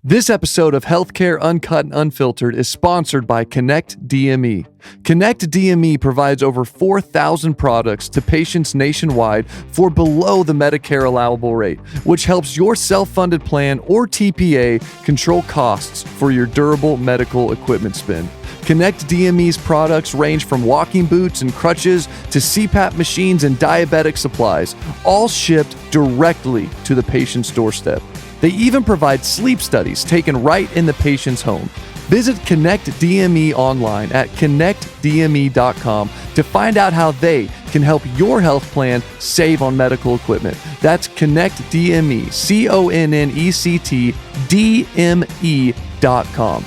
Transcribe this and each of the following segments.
This episode of Healthcare Uncut and Unfiltered is sponsored by Connect DME. Connect DME provides over 4,000 products to patients nationwide for below the Medicare allowable rate, which helps your self-funded plan or TPA control costs for your durable medical equipment spend. Connect DME's products range from walking boots and crutches to CPAP machines and diabetic supplies, all shipped directly to the patient's doorstep. They even provide sleep studies taken right in the patient's home. Visit Connect DME online at connectdme.com to find out how they can help your health plan save on medical equipment. That's Connect DME, CONNECT DME.com.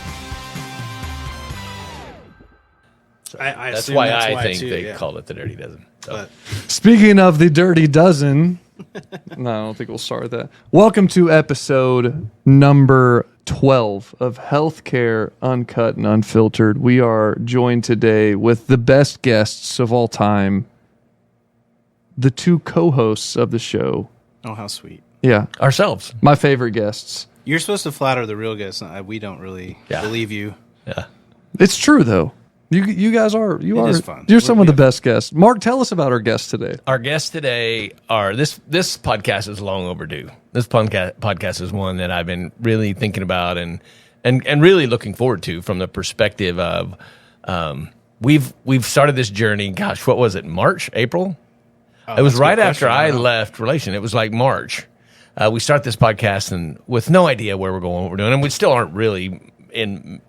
That's why I think they called it the Dirty Dozen. So. Speaking of the Dirty Dozen, no, I don't think we'll start with that. Welcome to episode number 12 of Healthcare Uncut and Unfiltered. We are joined today with the best guests of all time, the two co-hosts of the show. Oh, how sweet. Yeah. Ourselves. My favorite guests. You're supposed to flatter the real guests. We don't really believe you. Yeah. It's true, though. You guys are. It is fun. You're some of the best guests. Mark, tell us about our guests today. Our guests today are this podcast is long overdue. This podcast is one that I've been really thinking about and really looking forward to from the perspective of we've started this journey. Gosh, what was it? March, April? It was right after I left Relation. It was like March. We start this podcast and with no idea where we're going, what we're doing, and we still aren't really in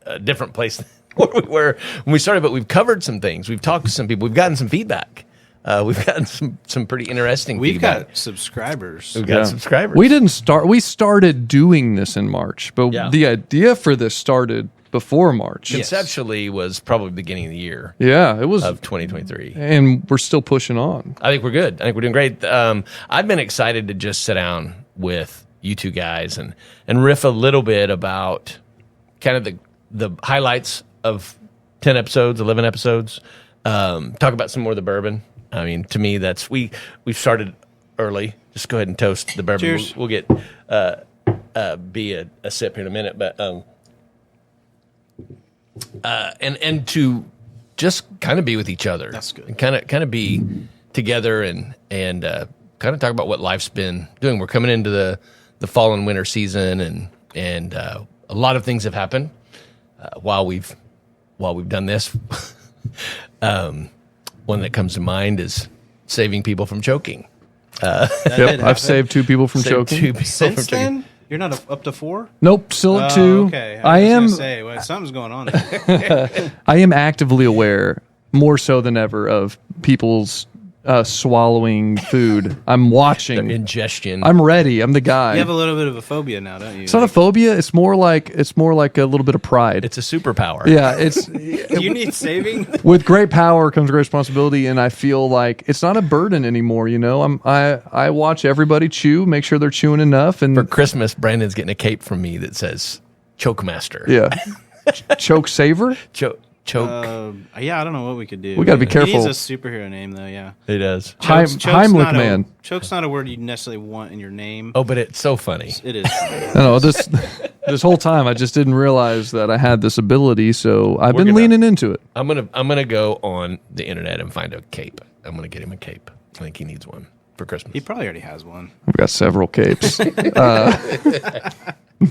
a different place where we were when we started, but we've covered some things. We've talked to some people. We've gotten some feedback. We've gotten some pretty interesting feedback. We've got subscribers. We've got subscribers. We didn't start. We started doing this in March, but the idea for this started before March. Conceptually was probably the beginning of the year. Yeah, it was of 2023, and we're still pushing on. I think we're good. I think we're doing great. I've been excited to just sit down with you two guys and riff a little bit about kind of the highlights of 10 episodes, 11 episodes. Talk about some more of the bourbon. I mean, to me, that's we've started early. Just go ahead and toast the bourbon. Cheers. We'll get be a sip here in a minute, but and to just kind of be with each other. That's good. And kind of be together and kind of talk about what life's been doing. We're coming into the fall and winter season, and a lot of things have happened while we've done this. One that comes to mind is saving people from choking. I've saved two people from choking. Since then, you're not up to 4? Nope, still at 2. Okay, I am. Something's going on there. I am actively aware, more so than ever, of people's swallowing food. I'm watching ingestion. I'm ready. I'm the guy. You have a little bit of a phobia now, don't you? It's not a phobia. It's more like a little bit of pride. It's a superpower. Yeah, it's. Do you need saving? With great power comes great responsibility, and I feel like it's not a burden anymore. You know, I watch everybody chew, make sure they're chewing enough, and for Christmas, Brandon's getting a cape from me that says "Choke Master." Yeah, choke saver. Choke. Yeah, I don't know what we could do. We got to be careful. He needs a superhero name, though. Yeah, it does. Heimlich man. Choke's not a word you necessarily want in your name. Oh, but it's so funny. It is. I know this whole time I just didn't realize that I had this ability, so I've been leaning into it. I'm gonna go on the internet and find a cape. I'm gonna get him a cape. I think he needs one for Christmas. He probably already has one. I've got several capes.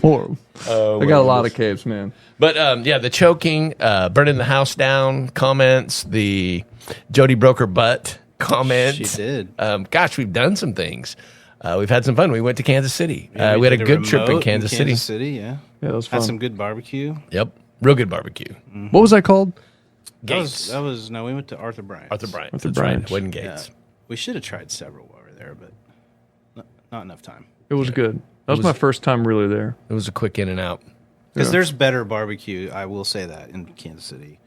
More. I got a lot of capes, man. But the choking, burning the house down comments, the Jody broke her butt comments. She did. Gosh, we've done some things. We've had some fun. We went to Kansas City. We had a good trip in Kansas City. Yeah, that was fun. Had some good barbecue. Yep, real good barbecue. Mm-hmm. What was that called? Gates. That was we went to Arthur Bryant's. Arthur Bryant's. Arthur Bryant's. Right. Wasn't Gates. Yeah. We should have tried several while we were there, but not enough time. It was good. That was my first time really there. It was a quick in and out. Because there's better barbecue, I will say that, in Kansas City.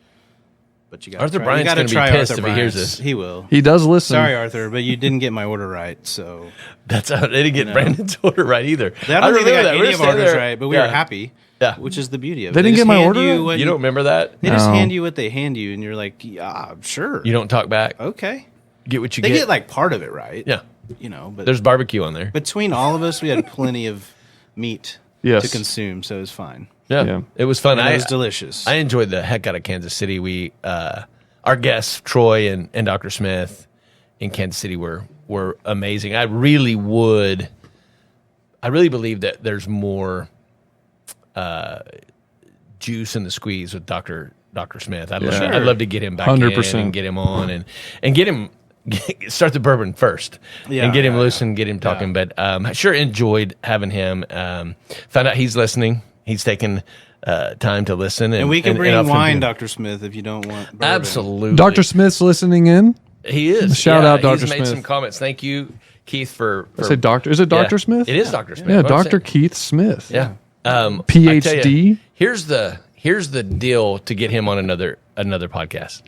But you got Arthur Bryant's going to be pissed if he hears this. He will. He does listen. Sorry, Arthur, but you didn't get my order right, so. That's how they didn't get Brandon's order right either. I don't think they got any of our orders right, but we were happy. Yeah. Which is the beauty of it. They didn't get my order? You don't remember that? They just hand you what they hand you, and you're like, yeah, sure. You don't talk back? Okay. Get what you get. They get like part of it right. Yeah. You know, but there's barbecue on there. Between all of us, we had plenty of meat Yes. to consume, so it was fine. Yeah. It was fun. And it was delicious. I enjoyed the heck out of Kansas City. We, our guests, Troy and Dr. Smith in Kansas City were amazing. I really believe that there's more juice in the squeeze with Dr. Smith. I'd love to get him back 100%. In and get him on and get him start the bourbon first and get him loose and get him talking. But I sure enjoyed having him. Found out he's listening. He's taken time to listen. And we can bring wine, Dr. Smith, if you don't want bourbon. Absolutely. Dr. Smith's listening in. He is. Shout out, Dr. He's Smith. made some comments. Thank you, Keith, for I say doctor. Is it Dr. Smith? It is Dr. Smith. Yeah, Dr. Keith Smith. Yeah. PhD. Here's the deal to get him on another podcast.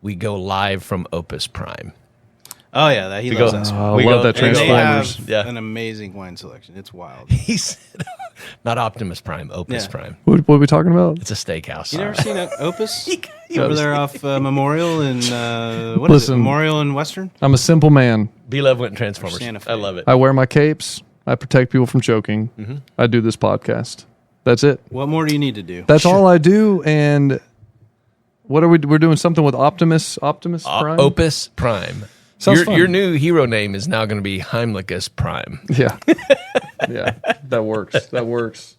We go live from Opus Prime. Oh yeah, he loves that. I love that Transformers. They have an amazing wine selection. It's wild. He said, not Optimus Prime, Opus Prime. What are we talking about? It's a steakhouse. You never seen Opus? Over there off Memorial and is it? Memorial and Western? I'm a simple man. B-Love went in Transformers. Santa Fe. I love it. I wear my capes. I protect people from choking. Mm-hmm. I do this podcast. That's it. What more do you need to do? That's all I do. And what are we? We're doing something with Optimus Prime. Opus Prime. Your new hero name is now going to be Heimlichus Prime. Yeah, yeah, that works. That works.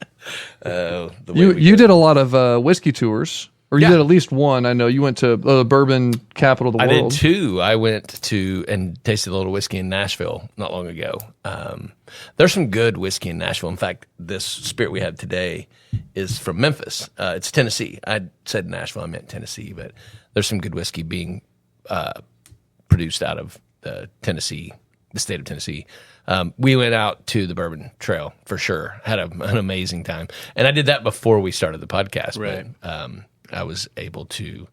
You did a lot of whiskey tours, or you did at least one. I know you went to the bourbon capital of the world. I did two. I went to and tasted a little whiskey in Nashville not long ago. There's some good whiskey in Nashville. In fact, this spirit we had today is from Memphis. It's Tennessee. I said Nashville, I meant Tennessee, but there's some good whiskey being produced out of the state of Tennessee. We went out to the Bourbon Trail for sure. Had an amazing time, and I did that before we started the podcast. Right. But I was able to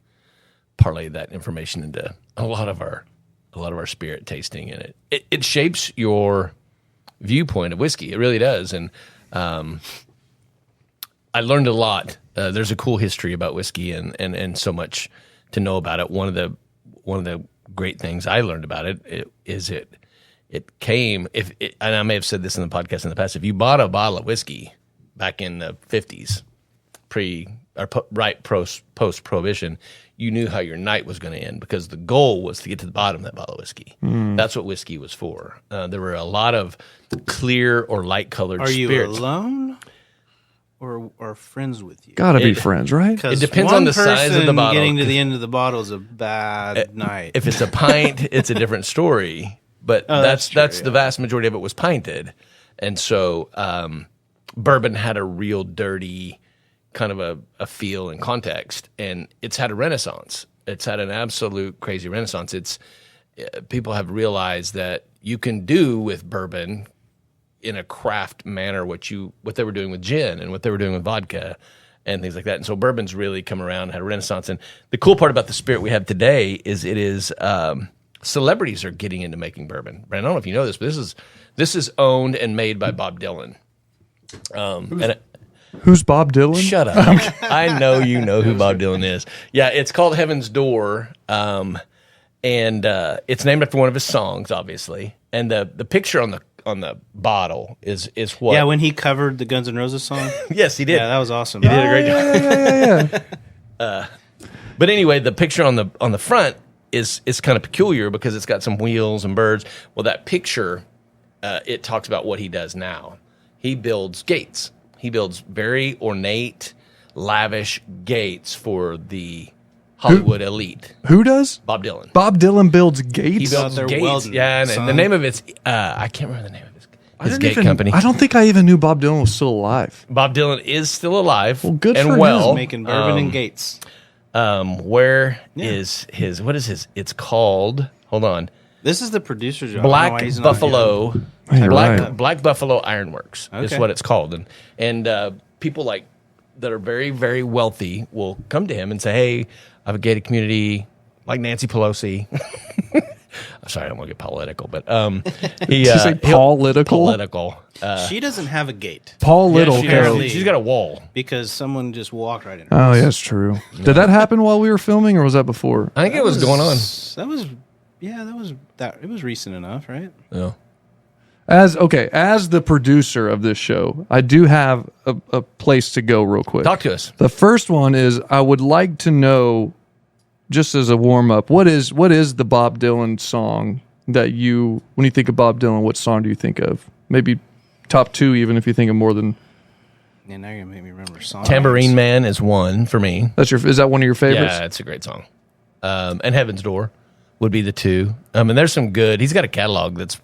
parlay that information into a lot of our spirit tasting, and it shapes your viewpoint of whiskey. It really does, and I learned a lot. There's a cool history about whiskey, and so much to know about it. One of the great things I learned about it came, and I may have said this in the podcast in the past, if you bought a bottle of whiskey back in the 50s, post Prohibition, you knew how your night was going to end because the goal was to get to the bottom of that bottle of whiskey. That's what whiskey was for. There were a lot of clear or light colored spirits. Are you alone? Or friends with you? Gotta be friends, right? It depends on the size of the bottle. Getting to the end of the bottle is a bad night. If it's a pint, it's a different story. But that's the vast majority of it was pinted, and so bourbon had a real dirty kind of a feel and context, and it's had a renaissance. It's had an absolute crazy renaissance. People have realized that you can do with bourbon in a craft manner what they were doing with gin and what they were doing with vodka and things like that. And so bourbon's really come around, had a renaissance. And the cool part about the spirit we have today is celebrities are getting into making bourbon. Brandon, I don't know if you know this, but this is owned and made by Bob Dylan. Who's Bob Dylan? Shut up. I know you know who Bob Dylan is. Yeah, it's called Heaven's Door, and it's named after one of his songs, obviously. And the picture on the bottle is what? Yeah, when he covered the Guns N' Roses song. Yes, he did. Yeah, that was awesome. He did a great job. Yeah. But anyway, the picture on the front is kind of peculiar because it's got some wheels and birds. Well, that picture, it talks about what he does now. He builds gates. He builds very ornate, lavish gates for the Hollywood elite. Who does? Bob Dylan. Bob Dylan builds gates? He builds gates. Weldon, yeah, and son. the name of it's, I can't remember the name of his gate company. I don't think I even knew Bob Dylan was still alive. Bob Dylan is still alive. Well, good and for well. him. Making bourbon and gates. What is his, it's called, hold on. This is the producer's job. Black Buffalo. Black Buffalo Ironworks is Okay. what it's called. And people that are very, very wealthy will come to him and say, hey, I have a gated community like Nancy Pelosi. I'm sorry, I don't want to get political, but Did you say political? Political. She doesn't have a gate Paul Little. She's got a wall. because someone just walked right in. Oh, yeah, that's true. Did that happen while we were filming, or was that before? I think it was going on. It was recent enough, right? Yeah. As the producer of this show, I do have a place to go real quick. Talk to us. The first one is I would like to know, just as a warm up, what is the Bob Dylan song that when you think of Bob Dylan, what song do you think of? Maybe top 2, even if you think of more than. Yeah, now you're gonna make me remember songs. Tambourine Man is one for me. Is that one of your favorites? Yeah, it's a great song. And Heaven's Door would be the 2. And there's some good. He's got a catalog that's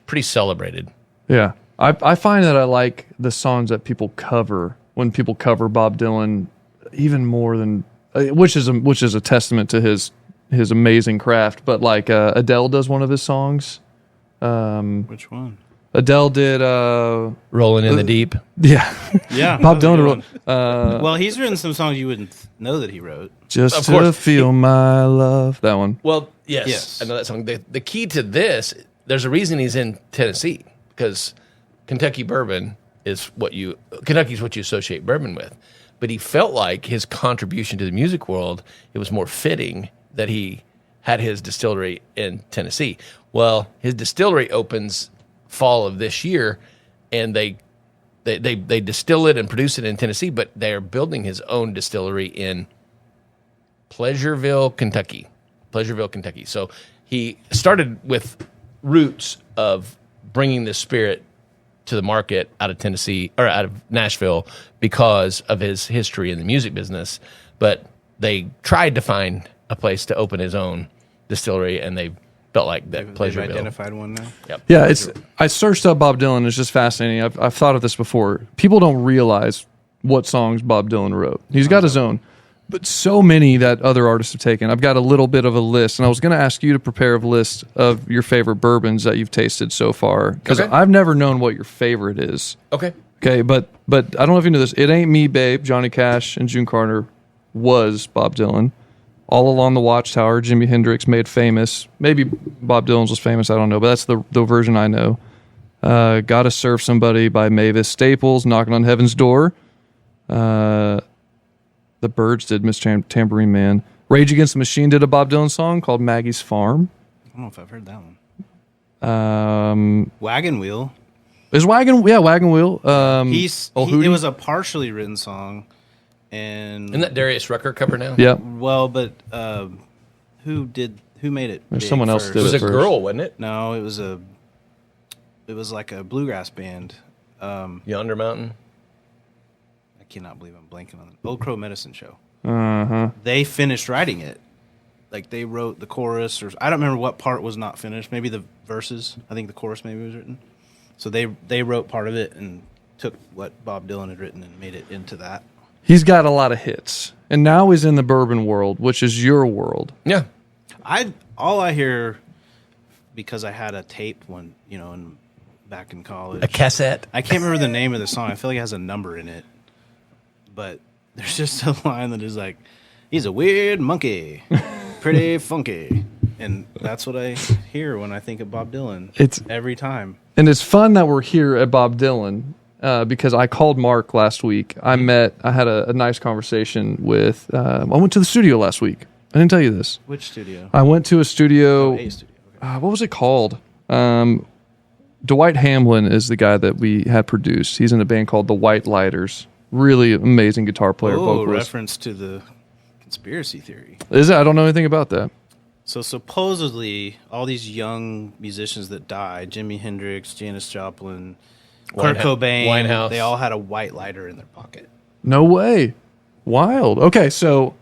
pretty celebrated. Yeah. I find that I like the songs that people cover when people cover Bob Dylan even more than which is a testament to his amazing craft. But like Adele does one of his songs. Which one? Adele did Rolling in the Deep. Yeah. Yeah. Bob Dylan well, he's written some songs you wouldn't know that he wrote. Just to feel my love. That one. Well, yes. I know that song. The key to this, there's a reason he's in Tennessee, because Kentucky's what you associate bourbon with. But he felt like his contribution to the music world, it was more fitting that he had his distillery in Tennessee. Well, his distillery opens fall of this year, and they distill it and produce it in Tennessee, but they're building his own distillery in Pleasureville, Kentucky. So he started with roots of bringing this spirit to the market out of Tennessee or out of Nashville because of his history in the music business. But they tried to find a place to open his own distillery, and they felt like that Pleasureville. They've identified one now. Yep. Yeah, I searched up Bob Dylan. It's just fascinating. I've thought of this before. People don't realize what songs Bob Dylan wrote. He's got his own, but so many that other artists have taken. I've got a little bit of a list, and I was going to ask you to prepare a list of your favorite bourbons that you've tasted so far, because I've never known what your favorite is. Okay, but I don't know if you know this. It Ain't Me, Babe, Johnny Cash and June Carter was Bob Dylan. All Along the Watchtower, Jimi Hendrix made famous. Maybe Bob Dylan's was famous, I don't know, but that's the version I know. Gotta Serve Somebody by Mavis Staples, Knocking on Heaven's Door. The Byrds did Miss Tambourine Man. Rage Against the Machine did a Bob Dylan song called Maggie's Farm. I don't know if I've heard that one. Wagon Wheel. Is Wagon Wheel. It was a partially written song. And isn't that Darius Rucker cover now? Yeah. Well, but who made it? There's someone else first? did It was a first. girl, wasn't it? No, it was like a bluegrass band. Yonder Mountain. I cannot believe I'm blanking on it. Old Crow Medicine Show. Uh-huh. They finished writing it. Like they wrote the chorus, or I don't remember what part was not finished. Maybe the verses. I think the chorus maybe was written. So they wrote part of it and took what Bob Dylan had written and made it into that. He's got a lot of hits, and now he's in the bourbon world, which is your world. Yeah. All I hear, because I had a tape back in college. A cassette. I can't remember the name of the song. I feel like it has a number in it. But there's just a line that is like, he's a weird monkey, pretty funky. And that's what I hear when I think of Bob Dylan. It's every time. And it's fun that we're here at Bob Dylan. Because I called Mark last week. I had a nice conversation with. I went to the studio last week. I didn't tell you this. Which studio? I went to a studio. A studio. Okay. What was it called? Dwight Hamlin is the guy that we had produced. He's in a band called the White Lighters. Really amazing guitar player. Vocalist. Reference to the conspiracy theory. Is it? I don't know anything about that. So supposedly, all these young musicians that died, Jimi Hendrix, Janis Joplin, Kurt Cobain, Winehouse. They all had a white lighter in their pocket. No way. Wild. Okay, so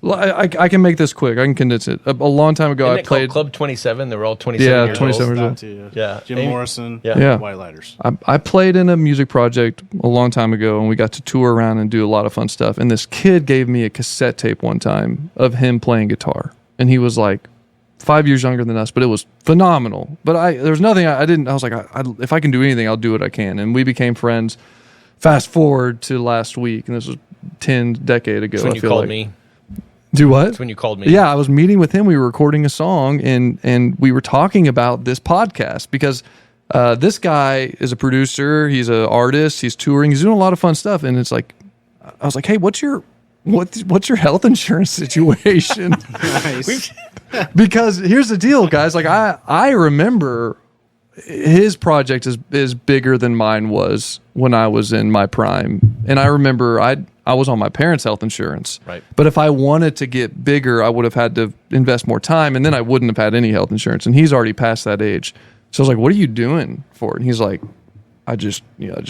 I can make this quick. I can condense it. A long time ago, Isn't I played Club 27. They were all 27 years 27 old. years old. Yeah. Jim Morrison. Yeah. White lighters. I played in a music project a long time ago, and we got to tour around and do a lot of fun stuff. And this kid gave me a cassette tape one time of him playing guitar, and he was like 5 years younger than us, but it was phenomenal. But there was nothing I didn't. I was like, if I can do anything, I'll do what I can. And we became friends. Fast forward to last week, and this was 10 decades ago. That's when you called me. Do what? That's when you called me. Yeah, I was meeting with him. We were recording a song, and we were talking about this podcast because this guy is a producer. He's an artist. He's touring. He's doing a lot of fun stuff. And it's like, I was like, hey, what's your health insurance situation? Nice. Because here's the deal, guys. Like I remember his project is bigger than mine was when I was in my prime. And I remember I was on my parents' health insurance. Right. But if I wanted to get bigger, I would have had to invest more time, and then I wouldn't have had any health insurance. And he's already past that age. So I was like, "What are you doing for it?" And he's like, I just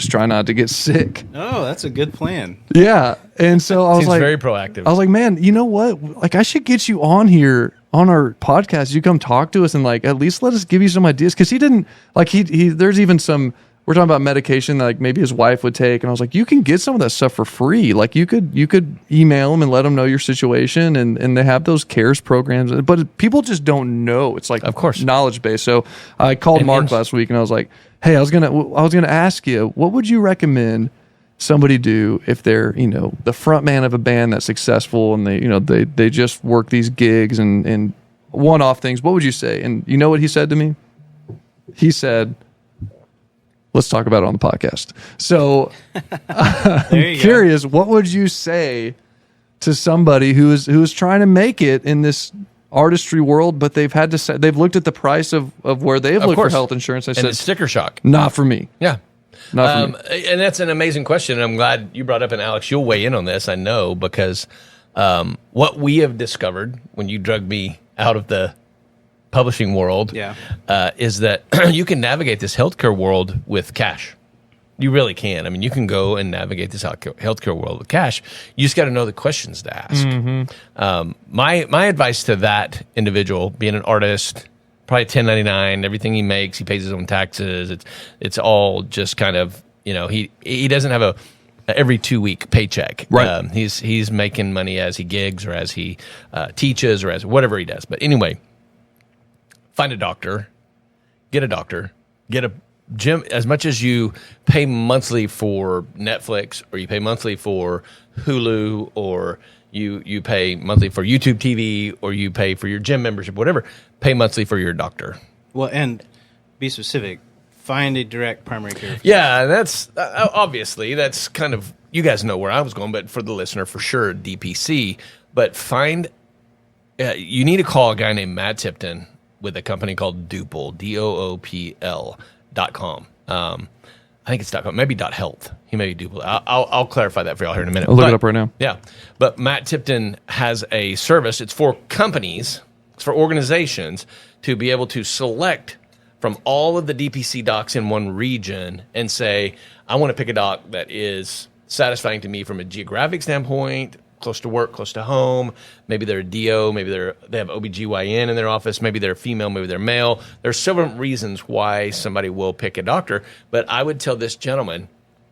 try not to get sick. Oh, that's a good plan. Yeah. And so I was Seems like, very proactive. I was like, man, you know what? Like, I should get you on here on our podcast. You come talk to us and like, at least let us give you some ideas. Cause he didn't like, there's even some, we're talking about medication that like maybe his wife would take. And I was like, you can get some of that stuff for free. Like you could email them and let them know your situation. And they have those CARES programs, but people just don't know. It's like, of course, knowledge base. So I called Mark last week and I was like, hey, I was gonna ask you, what would you recommend somebody do if they're, the front man of a band that's successful and they just work these gigs and one-off things? What would you say? And you know what he said to me? He said, let's talk about it on the podcast. So I'm curious, what would you say to somebody who is trying to make it in this artistry world, but they've looked at the price of where they've looked for health insurance. I said, it's sticker shock. Not for me. Yeah. Not for me. And that's an amazing question. And I'm glad you brought up, and Alex, you'll weigh in on this, I know, because what we have discovered when you drug me out of the publishing world is that you can navigate this healthcare world with cash. You really can. I mean, you can go and navigate this healthcare world with cash. You just got to know the questions to ask. Mm-hmm. My advice to that individual, being an artist, probably 1099, everything he makes, he pays his own taxes. It's all just kind of, he doesn't have a every 2-week paycheck. Right. He's making money as he gigs or as he teaches or as whatever he does. But anyway, find a doctor, get a gym. As much as you pay monthly for Netflix or you pay monthly for Hulu or you pay monthly for YouTube TV or you pay for your gym membership, whatever, pay monthly for your doctor. Well, and be specific. Find a direct primary care. Yeah, that's obviously that's kind of, you guys know where I was going, but for the listener, for sure, DPC. But you need to call a guy named Matt Tipton with a company called Doopl, DOOPL.com. I think it's .com, maybe .health. He may be Doopl. I'll clarify that for y'all here in a minute. I'll look it up right now. Yeah, but Matt Tipton has a service. It's for companies, it's for organizations to be able to select from all of the DPC docs in one region and say, I want to pick a doc that is satisfying to me from a geographic standpoint, close to work, close to home. Maybe they're a DO, maybe they have OBGYN in their office, maybe they're female, maybe they're male. There's several reasons why somebody will pick a doctor, but I would tell this gentleman,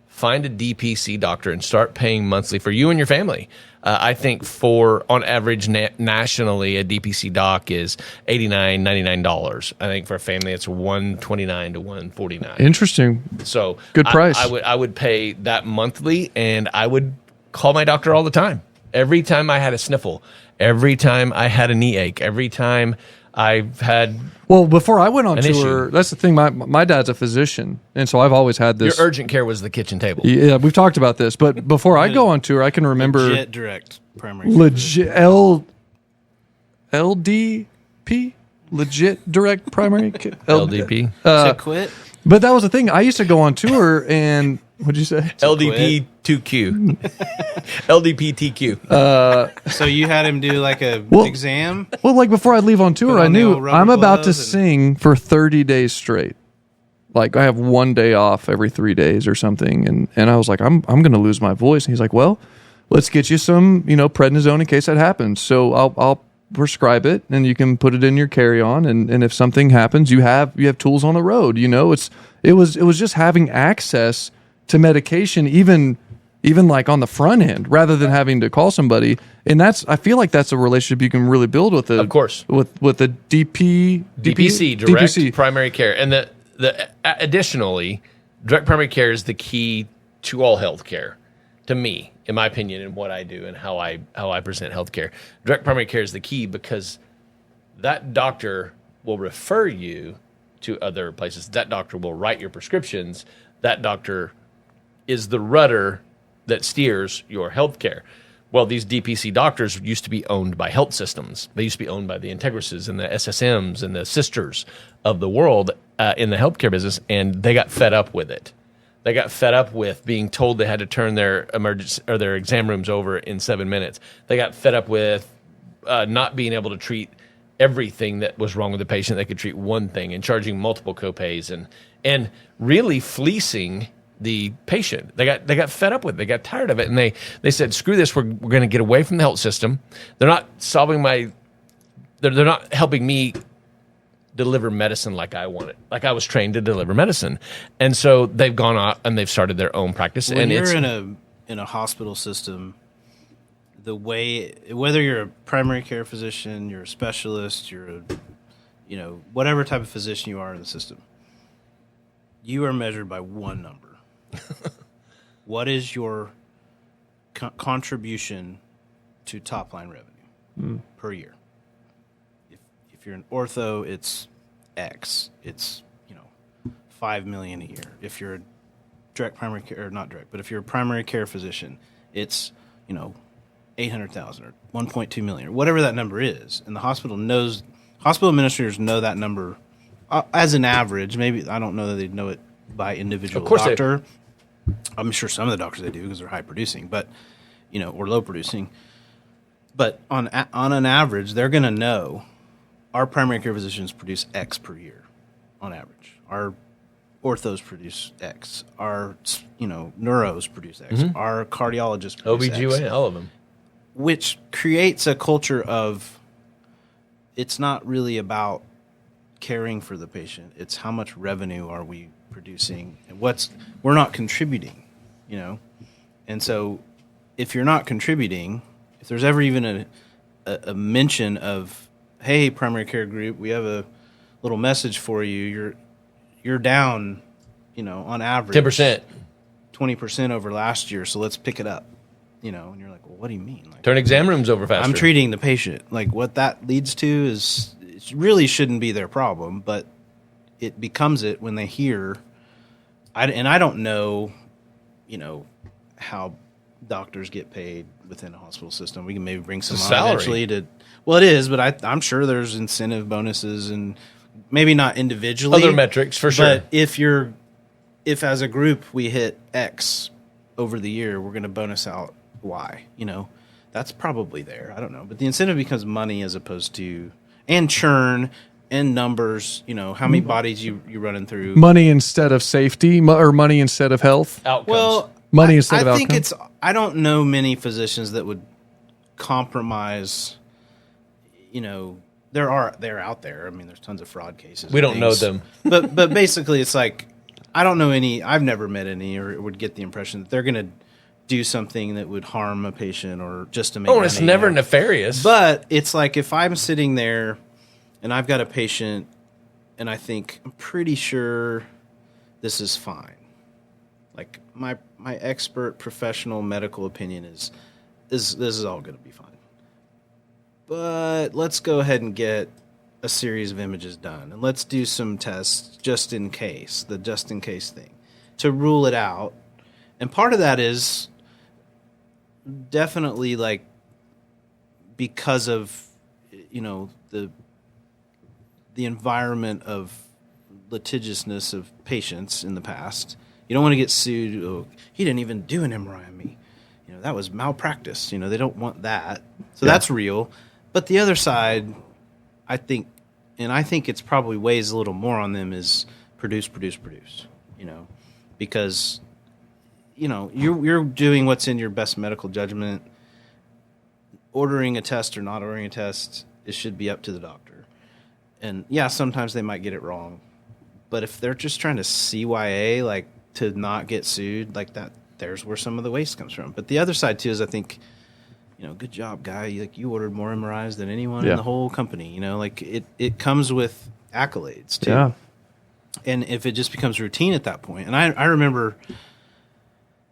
find a DPC doctor and start paying monthly for you and your family. I think on average nationally, a DPC doc is $89, $99. I think for a family, it's $129 to $149. Interesting. So good price. I would pay that monthly, and I would call my doctor all the time. Every time I had a sniffle, every time I had a knee ache, every time I've had... Well, before I went on tour, issue. That's the thing. My dad's a physician, and so I've always had this. Your urgent care was the kitchen table. Yeah, we've talked about this, but before I go on tour, I can remember Legit direct primary care. legit LDP, legit direct primary care. LDP. To quit? But that was the thing. I used to go on tour, and what'd you say? LDP 2Q. LDPTQ. So you had him do like a exam? Well, like before I'd leave on tour, Put I on the knew old rubber I'm about to gloves sing for 30 days straight. Like I have one day off every 3 days or something, and I was like, I'm going to lose my voice. And he's like, well, let's get you some, prednisone in case that happens. So I'll prescribe it, and you can put it in your carry-on, and if something happens, you have tools on the road. It was just having access to medication, even like on the front end, rather than having to call somebody. And I feel like that's a relationship you can really build with Of course. with the DPC, direct primary care. And the additionally, direct primary care is the key to all healthcare, to me, in my opinion, and what I do and how I present healthcare. Direct primary care is the key because that doctor will refer you to other places. That doctor will write your prescriptions. That doctor is the rudder that steers your healthcare. Well, these DPC doctors used to be owned by health systems. They used to be owned by the Integruses and the SSMs and the sisters of the world in the healthcare business, and they got fed up with it. They got fed up with being told they had to turn their emergency or their exam rooms over in 7 minutes. They got fed up with not being able to treat everything that was wrong with the patient. They could treat one thing and charging multiple copays and really fleecing the patient. They got fed up with it. They got tired of it, and they said, "Screw this. We're going to get away from the health system. They're not solving they're not helping me deliver medicine like I want it, like I was trained to deliver medicine." And so they've gone out and they've started their own practice. When and you're in a hospital system, the way, whether you're a primary care physician, you're a specialist, you're whatever type of physician you are in the system, you are measured by one number. What is your contribution to top line revenue per year? If you're an ortho, it's X. It's $5 million a year. If you're a direct primary care, or not direct, but if you're a primary care physician, it's $800,000 or $1.2 million or whatever that number is. And the hospital knows. Hospital administrators know that number as an average. Maybe I don't know that they know it by individual doctor. I'm sure some of the doctors they do because they're high producing, but or low producing. But on an average, they're going to know our primary care physicians produce X per year, on average. Our orthos produce X. Our neuros produce X. Mm-hmm. Our cardiologists produce X. OBGYN, all of them, which creates a culture of it's not really about caring for the patient. It's how much revenue are we producing and we're not contributing, and so if you're not contributing, if there's ever even a mention of, hey, primary care group, we have a little message for you, you're down on average 20% over last year, so let's pick it up, and you're like, well, what do you mean? Like, turn exam rooms over faster. I'm treating the patient. Like, what that leads to is it really shouldn't be their problem, but it becomes it when they hear. I don't know, how doctors get paid within a hospital system. We can maybe bring some on eventually to. Well, it is, but I'm sure there's incentive bonuses and maybe not individually other metrics for sure. But if as a group we hit X over the year, we're going to bonus out Y. That's probably there. I don't know, but the incentive becomes money as opposed to and churn. And numbers, how many bodies you running through? Money instead of safety, or money instead of health? Outcomes. Well, money instead of I outcomes? think I don't know many physicians that would compromise, they're out there. I mean, there's tons of fraud cases. We don't know them. But basically it's like, I don't know any, I've never met any or would get the impression that they're going to do something that would harm a patient or just to make money. It's never nefarious. But it's like if I'm sitting there and I've got a patient, and I'm pretty sure this is fine. Like my expert professional medical opinion is this is all going to be fine. But let's go ahead and get a series of images done, and let's do some tests just in case, the just in case thing, to rule it out. And part of that is definitely like because of the environment of litigiousness of patients in the past. You don't want to get sued. Oh, he didn't even do an MRI on me. That was malpractice. They don't want that. So that's real. But the other side, I think it's probably weighs a little more on them is produce. Because, you're doing what's in your best medical judgment. Ordering a test or not ordering a test, it should be up to the doctor. And yeah, sometimes they might get it wrong, but if they're just trying to CYA, like to not get sued, like that, there's where some of the waste comes from. But the other side too is I think, good job, guy. You ordered more MRIs than anyone in the whole company. Like it comes with accolades too. Yeah. And if it just becomes routine at that point, and I remember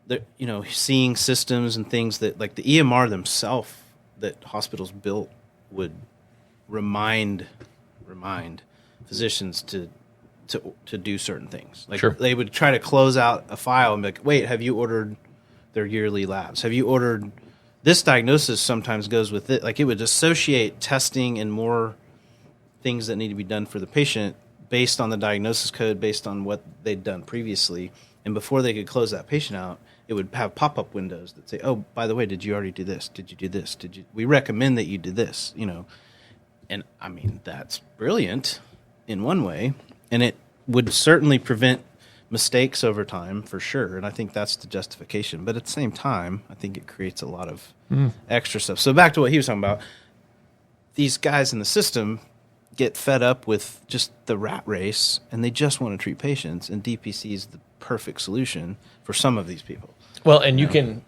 that seeing systems and things that like the EMR themselves that hospitals built would remind physicians to do certain things. Like they would try to close out a file and be like, wait, have you ordered their yearly labs? Have you ordered this diagnosis sometimes goes with it. Like it would associate testing and more things that need to be done for the patient based on the diagnosis code, based on what they'd done previously. And before they could close that patient out, it would have pop-up windows that say, oh, by the way, did you already do this? Did you do this? We recommend that you do this, And I mean, that's brilliant in one way. And it would certainly prevent mistakes over time for sure. And I think that's the justification. But at the same time, I think it creates a lot of extra stuff. So back to what he was talking about, these guys in the system get fed up with just the rat race and they just want to treat patients. And DPC is the perfect solution for some of these people. Well, and you can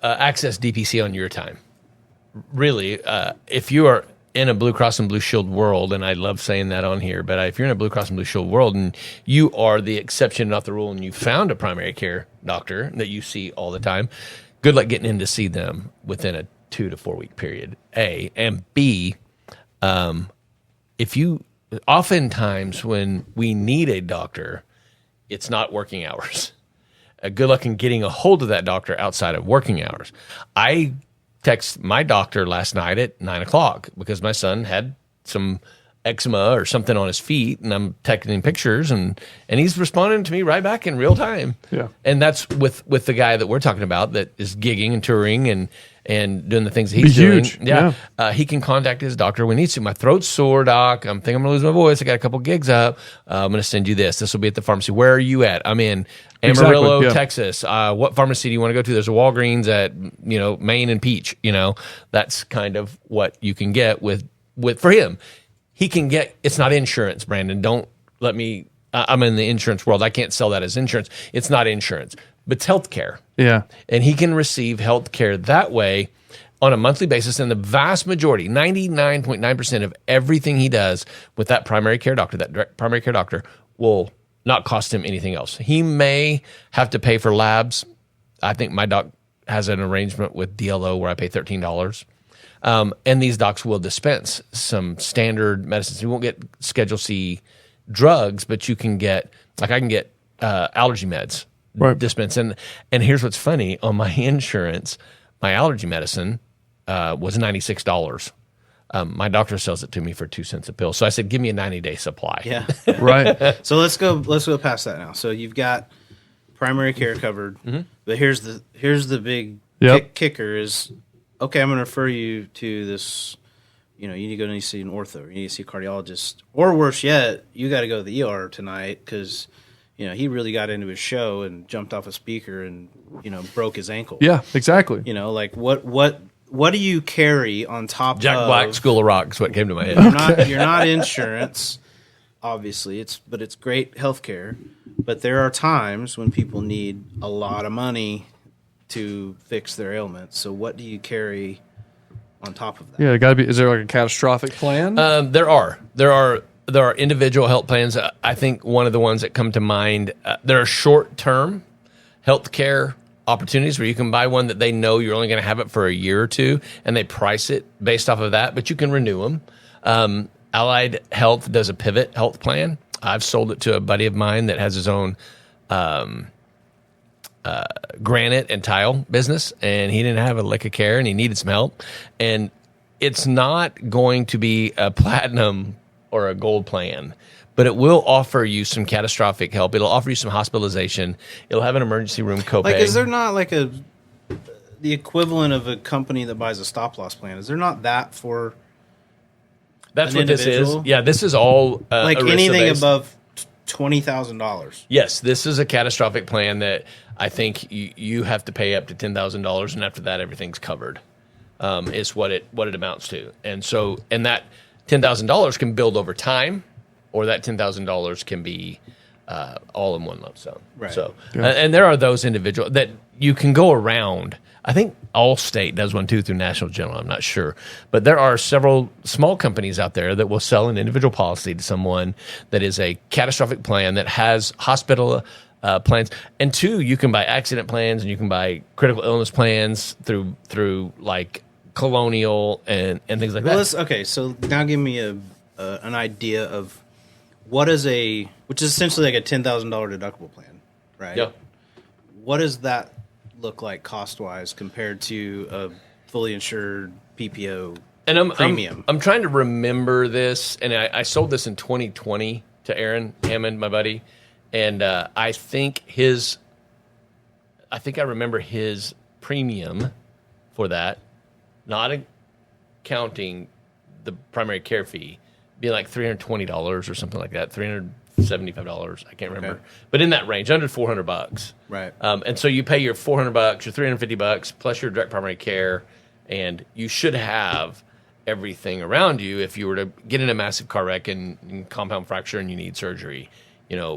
access DPC on your time. Really, if you are in a Blue Cross and Blue Shield world, and I love saying that on here, but if you're in a Blue Cross and Blue Shield world and you are the exception, not the rule, and you found a primary care doctor that you see all the time, good luck getting in to see them within a 2 to 4 week period, A. And B, oftentimes when we need a doctor, it's not working hours. Good luck in getting a hold of that doctor outside of working hours. I text my doctor last night at 9:00 because my son had some eczema or something on his feet, and I'm texting pictures, and he's responding to me right back in real time. Yeah, and that's with the guy that we're talking about that is gigging and touring and doing the things that he's doing. Yeah. He can contact his doctor when he needs to. My throat's sore, doc. I'm thinking I'm gonna lose my voice. I got a couple gigs up. I'm gonna send you this. This will be at the pharmacy. Where are you at? I'm in Amarillo, Texas. What pharmacy do you want to go to? There's a Walgreens at Main and Peach. That's kind of what you can get with for him. He can get. It's not insurance, Brandon. Don't let me. I'm in the insurance world. I can't sell that as insurance. It's not insurance, but it's healthcare. Yeah, and he can receive healthcare that way on a monthly basis. And the vast majority, 99.9% of everything he does with that primary care doctor, that direct primary care doctor, will not cost him anything else. He may have to pay for labs. I think my doc has an arrangement with DLO where I pay $13. And these docs will dispense some standard medicines. You won't get Schedule C drugs, but you can get, I can get allergy meds dispensed. And here's what's funny. On my insurance, my allergy medicine was $96. My doctor sells it to me for 2 cents a pill. So I said, give me a 90-day supply. Yeah. Right. So let's go past that now. So you've got primary care covered, but here's the big kicker is, okay, I'm going to refer you to this, you need to go and see an ortho, or you need to see a cardiologist, or worse yet, you got to go to the ER tonight because, he really got into his show and jumped off a speaker and, broke his ankle. Yeah, exactly. What do you carry on top Jack of... Black, School of Rock is what came to my head. You're not insurance, obviously, but it's great healthcare. But there are times when people need a lot of money to fix their ailments. So what do you carry on top of that? Yeah, it got to be. Is there like a catastrophic plan? There are individual health plans. I think one of the ones that come to mind, there are short-term healthcare opportunities where you can buy one that they know you're only going to have it for a year or two, and they price it based off of that, but you can renew them. Allied Health does a pivot health plan. I've sold it to a buddy of mine that has his own granite and tile business, and he didn't have a lick of care, and he needed some help. And it's not going to be a platinum or a gold plan, but it will offer you some catastrophic help. It'll offer you some hospitalization. It'll have an emergency room copay. Like, is there not like the equivalent of a company that buys a stop loss plan? Is there not that for? That's what individual? This is. Yeah, this is all like anything above $20,000. Yes, this is a catastrophic plan that I think you have to pay up to $10,000, and after that, everything's covered. Is what it amounts to, and that $10,000 can build over time, or that $10,000 can be all in one lump sum. Right. So, and there are those individuals that you can go around. I think Allstate does one too through National General. I'm not sure, but there are several small companies out there that will sell an individual policy to someone that is a catastrophic plan that has hospital plans, and two, you can buy accident plans and you can buy critical illness plans through like Colonial and things like that. Okay, so now give me an idea of which is essentially like a $10,000 deductible plan, right? Yep. What does that look like cost wise compared to a fully insured PPO And premium? I'm trying to remember this, and I sold this in 2020 to Aaron Hammond, my buddy, and I think I remember his premium for that, not counting the primary care fee, being like $320 or something like that, $375. I can't remember, but in that range, under $400. Right. And so you pay your $400, your $350 plus your direct primary care, and you should have everything around you if you were to get in a massive car wreck and compound fracture and you need surgery.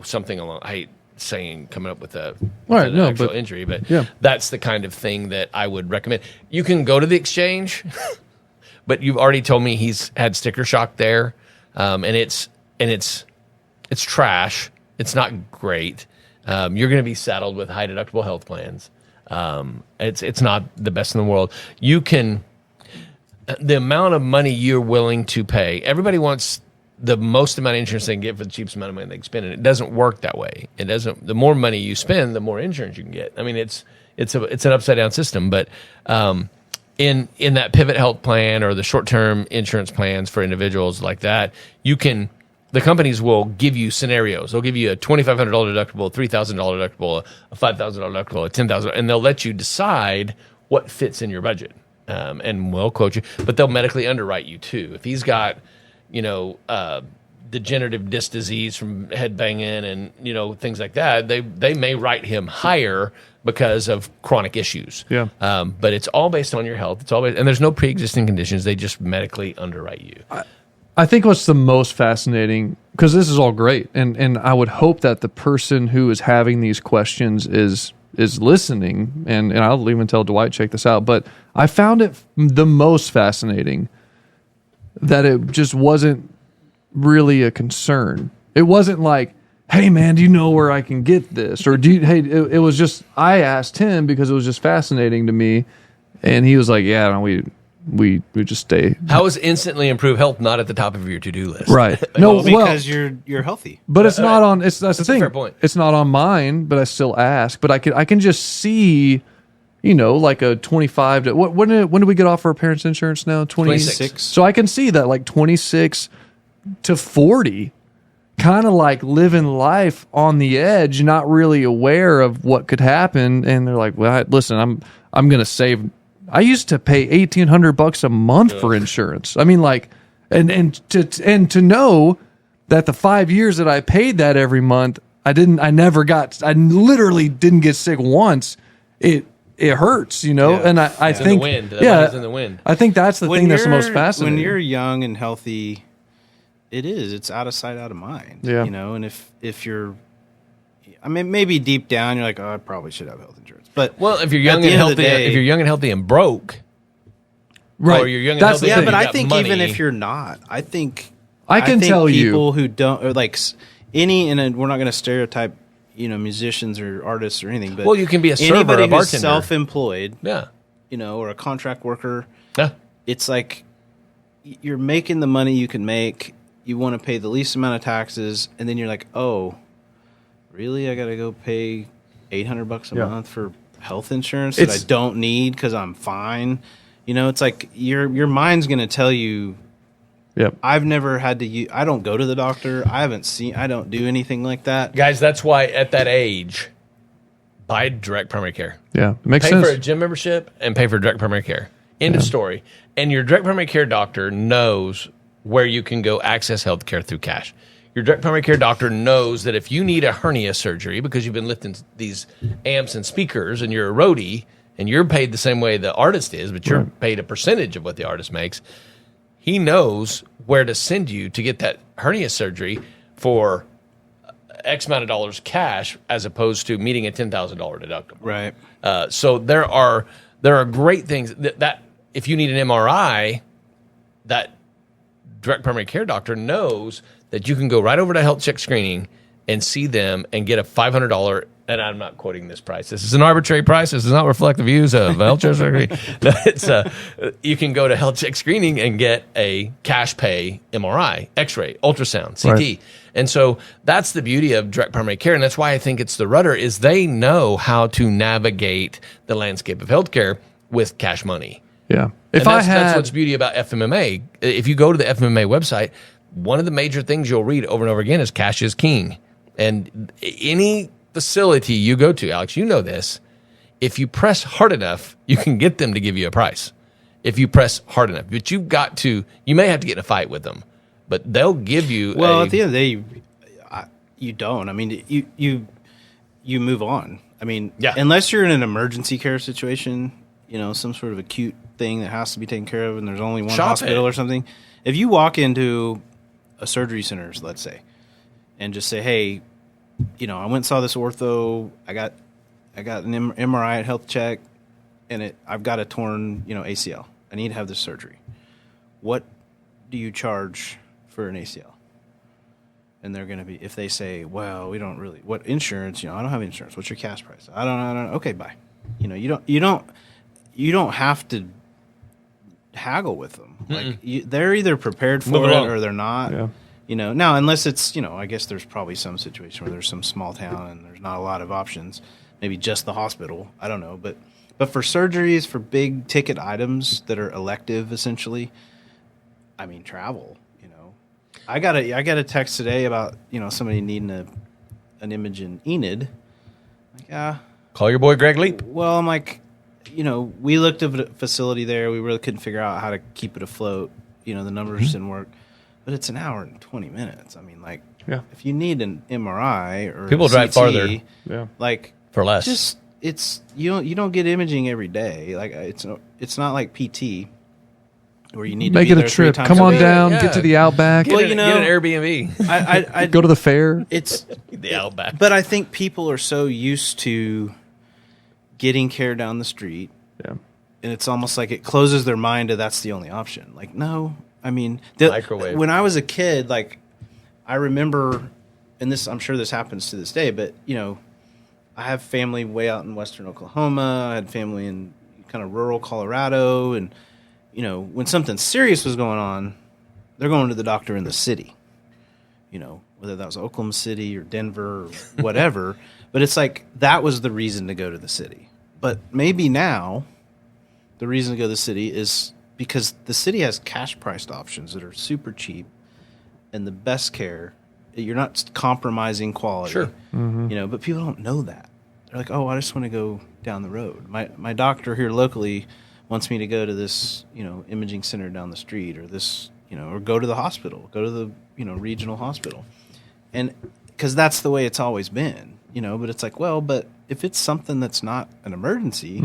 Something along. I hate saying coming up with an actual injury, but that's the kind of thing that I would recommend. You can go to the exchange, but you've already told me he's had sticker shock there, and it's trash. It's not great. You're going to be saddled with high deductible health plans. It's not the best in the world. The amount of money you're willing to pay. Everybody wants the most amount of insurance they can get for the cheapest amount of money they can spend, and it doesn't work that way. It doesn't. The more money you spend, the more insurance you can get. I mean, it's an upside down system. But in that pivot health plan or the short term insurance plans for individuals like that, the companies will give you scenarios. They'll give you a $2,500 deductible, $3,000 deductible, a $5,000 deductible, a $10,000, and they'll let you decide what fits in your budget. And will quote you, but they'll medically underwrite you too. If he's got, degenerative disc disease from head banging and things like that, they may write him higher because of chronic issues. Yeah. But it's all based on your health. And there's no pre-existing conditions. They just medically underwrite you. I think what's the most fascinating, because this is all great, and I would hope that the person who is having these questions is listening, and I'll even tell Dwight, check this out, but I found it the most fascinating that it just wasn't really a concern. It wasn't like, hey man, do you know where I can get this? Or it was just, I asked him because it was just fascinating to me, and he was like, yeah, no, we just stay. How is instantly improved health not at the top of your to-do list? Right. Because you're healthy. But it's not on. That's the thing. A fair point. It's not on mine, but I still ask. But I can just see, like a 25. When do we get off our parents' insurance now? 26. So I can see that like 26 to 40, kind of like living life on the edge, not really aware of what could happen. And they're like, well, listen, I'm gonna save. I used to pay $1,800 a month for insurance. I mean, like, and to know that the 5 years that I paid that every month, I literally didn't get sick once. It hurts, And I think, in the wind. Money's in the wind. I think that's the thing that's the most fascinating. When you're young and healthy, it's out of sight, out of mind. Yeah. And if you're, maybe deep down you're like, oh, I probably should have health insurance. But if you're young and healthy, and broke, right? Or you're young and healthy, yeah. But I I think even if you're not, I think tell you people who don't, or like and we're not going to stereotype, musicians or artists or anything. But you can be a server, anybody a bartender, who's self-employed, yeah, or a contract worker. Yeah, it's like you're making the money you can make. You want to pay the least amount of taxes, and then you're like, oh, really? I got to go pay $800 a month for health insurance that I don't need because I'm fine. It's like your mind's going to tell you. Yep. I've never had to I don't go to the doctor. I don't do anything like that. Guys, that's why at that age, buy direct primary care. Yeah, it makes sense. sense. Pay for a gym membership and pay for direct primary care. End of story. And your direct primary care doctor knows where you can go access health care through cash. Your direct primary care doctor knows that if you need a hernia surgery because you've been lifting these amps and speakers and you're a roadie and you're paid the same way the artist is, but you're paid a percentage of what the artist makes, he knows where to send you to get that hernia surgery for X amount of dollars cash as opposed to meeting a $10,000 deductible. Right. So there are great things that if you need an MRI, that direct primary care doctor knows that you can go right over to health check screening and see them and get a $500 and I'm not quoting this price. This is an arbitrary price. This does not reflect the views of health check screening. You can go to health check screening and get a cash pay MRI, X-ray, ultrasound, CT. Right. And so that's the beauty of direct primary care. And that's why I think it's the rudder is they know how to navigate the landscape of healthcare with cash money. Yeah. That's what's beauty about FMMA. If you go to the FMMA website, one of the major things you'll read over and over again is cash is king. And any facility you go to, Alex, you know this, if you press hard enough, you can get them to give you a price. If you press hard enough. But you may have to get in a fight with them, but they'll give you at the end of the day, you don't. I mean, you move on. I mean, unless you're in an emergency care situation, some sort of acute thing that has to be taken care of and there's only one hospital or something. If you walk into a surgery center, let's say, and just say, hey, I went and saw this ortho, I got an MRI at health check, and I've got a torn, ACL. I need to have this surgery. What do you charge for an ACL? And they're going to be, if they say, well, we don't really, what insurance, I don't have insurance. What's your cash price? I don't know. Okay, bye. You don't have to haggle with them. Like they're either prepared for it or they're not. Yeah. Now unless it's, I guess there's probably some situation where there's some small town and there's not a lot of options. Maybe just the hospital. I don't know, but for surgeries, for big ticket items that are elective, essentially, I mean, travel. I got a text today about somebody needing an image in Enid. Like, call your boy Greg Leap. Well, I'm like, we looked at a facility there. We really couldn't figure out how to keep it afloat. The numbers didn't work. But it's an hour and 20 minutes. I mean, like, if you need an MRI or people drive farther, like for less. Just you don't get imaging every day. Like it's not like PT where you need make to be it a trip. Come on down, get to the Outback. Get an Airbnb. I go to the fair. It's the Outback. But I think people are so used to getting care down the street. Yeah. And it's almost like it closes their mind to that's the only option. Like, no, I mean, microwave. When I was a kid, like, I remember, and I'm sure this happens to this day, but, I have family way out in western Oklahoma. I had family in kind of rural Colorado. And, when something serious was going on, they're going to the doctor in the city, whether that was Oklahoma City or Denver or whatever. But it's like that was the reason to go to the city. But maybe now the reason to go to the city is because the city has cash-priced options that are super cheap and the best care. You're not compromising quality. Sure. Mm-hmm. But people don't know that. They're like, oh, I just want to go down the road. My doctor here locally wants me to go to this, imaging center down the street or this, or go to the hospital, go to the, regional hospital. And because that's the way it's always been, but it's like, well, but if it's something that's not an emergency,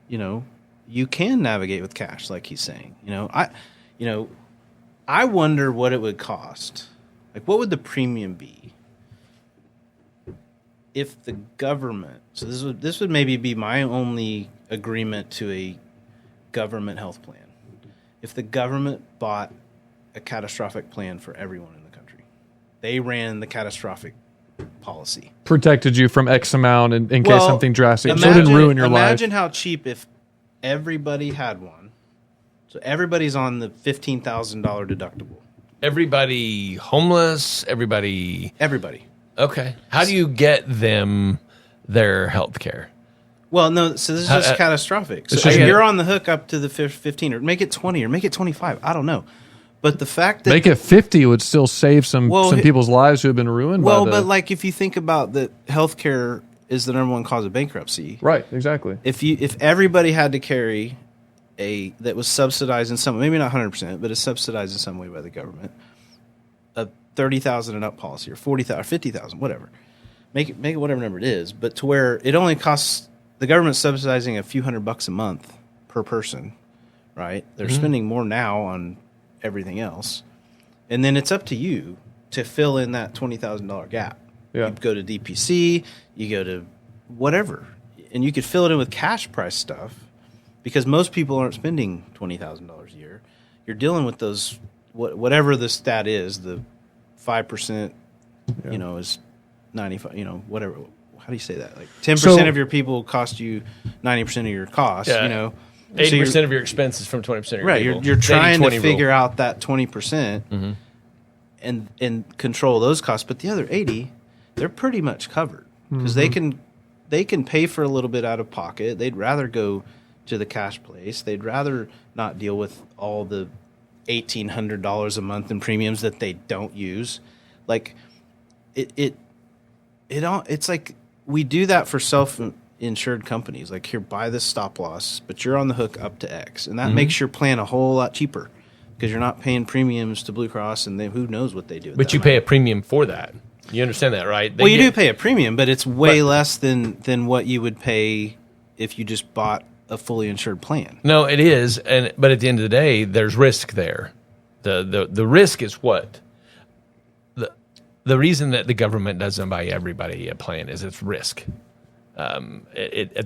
you can navigate with cash, like he's saying. I wonder what it would cost. Like, what would the premium be if the government? So this would maybe be my only agreement to a government health plan. If the government bought a catastrophic plan for everyone in the country, they ran the catastrophic policy, protected you from X amount in case something drastic, so it didn't ruin your life. Imagine how cheap if everybody had one. So everybody's on the $15,000 deductible. Everybody homeless. Everybody. Okay. How do you get them their health care? Well, no. So this is just catastrophic. So you're on the hook up to the 15, or make it 20, or make it 25. I don't know. But the fact that make it 50 would still save some people's lives who have been ruined. But like if you think about that, healthcare is the number one cause of bankruptcy. Right. Exactly. If everybody had to carry that was subsidized in some way, maybe not 100%, but it's subsidized in some way by the government, a 30,000 and up policy, or 40,000 or 50,000, whatever. Make it whatever number it is, but to where it only costs the government subsidizing a few $100 a month per person, right? They're spending more now on everything else, and then it's up to you to fill in that $20,000 gap. Yeah. You go to DPC, you go to whatever, and you could fill it in with cash price stuff. Because most people aren't spending $20,000 a year. You're dealing with those, whatever the stat is, the 5%, is 95, whatever, how do you say that? Like 10% of your people cost you 90% of your costs. Yeah. You know, 80% of your expenses from 20% of your right. people. You're trying to 80-20 figure rule. out that 20% and control those costs, but the other 80, they're pretty much covered because they can pay for a little bit out of pocket. They'd rather go to the cash place. They'd rather not deal with all the $1,800 a month in premiums that they don't use. Like it's like we do that for self-insured companies. Like, here, buy this stop loss, but you're on the hook up to X, and that makes your plan a whole lot cheaper because you're not paying premiums to Blue Cross, and who knows what they do. But you pay a premium for that. You understand that, right? Well, you do pay a premium, but it's way less than what you would pay if you just bought a fully insured plan. No, it is, but at the end of the day, there's risk there. The risk is what? The reason that the government doesn't buy everybody a plan is it's risk. At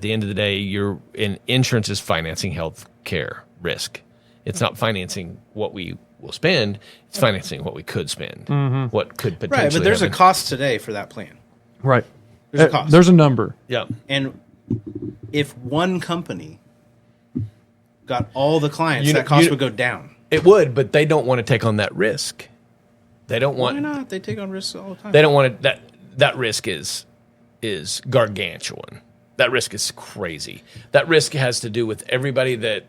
the end of the day, insurance is financing health care risk. It's not financing what we will spend. It's financing what we could spend, what could potentially Right, but there's happen. a cost today for that plan. Right. There's a cost. There's a number. Yeah. And if one company got all the clients, that cost would go down. It would, but they don't want to take on that risk. They don't want. Why not? They take on risks all the time. They don't want it. That risk is gargantuan. That risk is crazy. That risk has to do with everybody that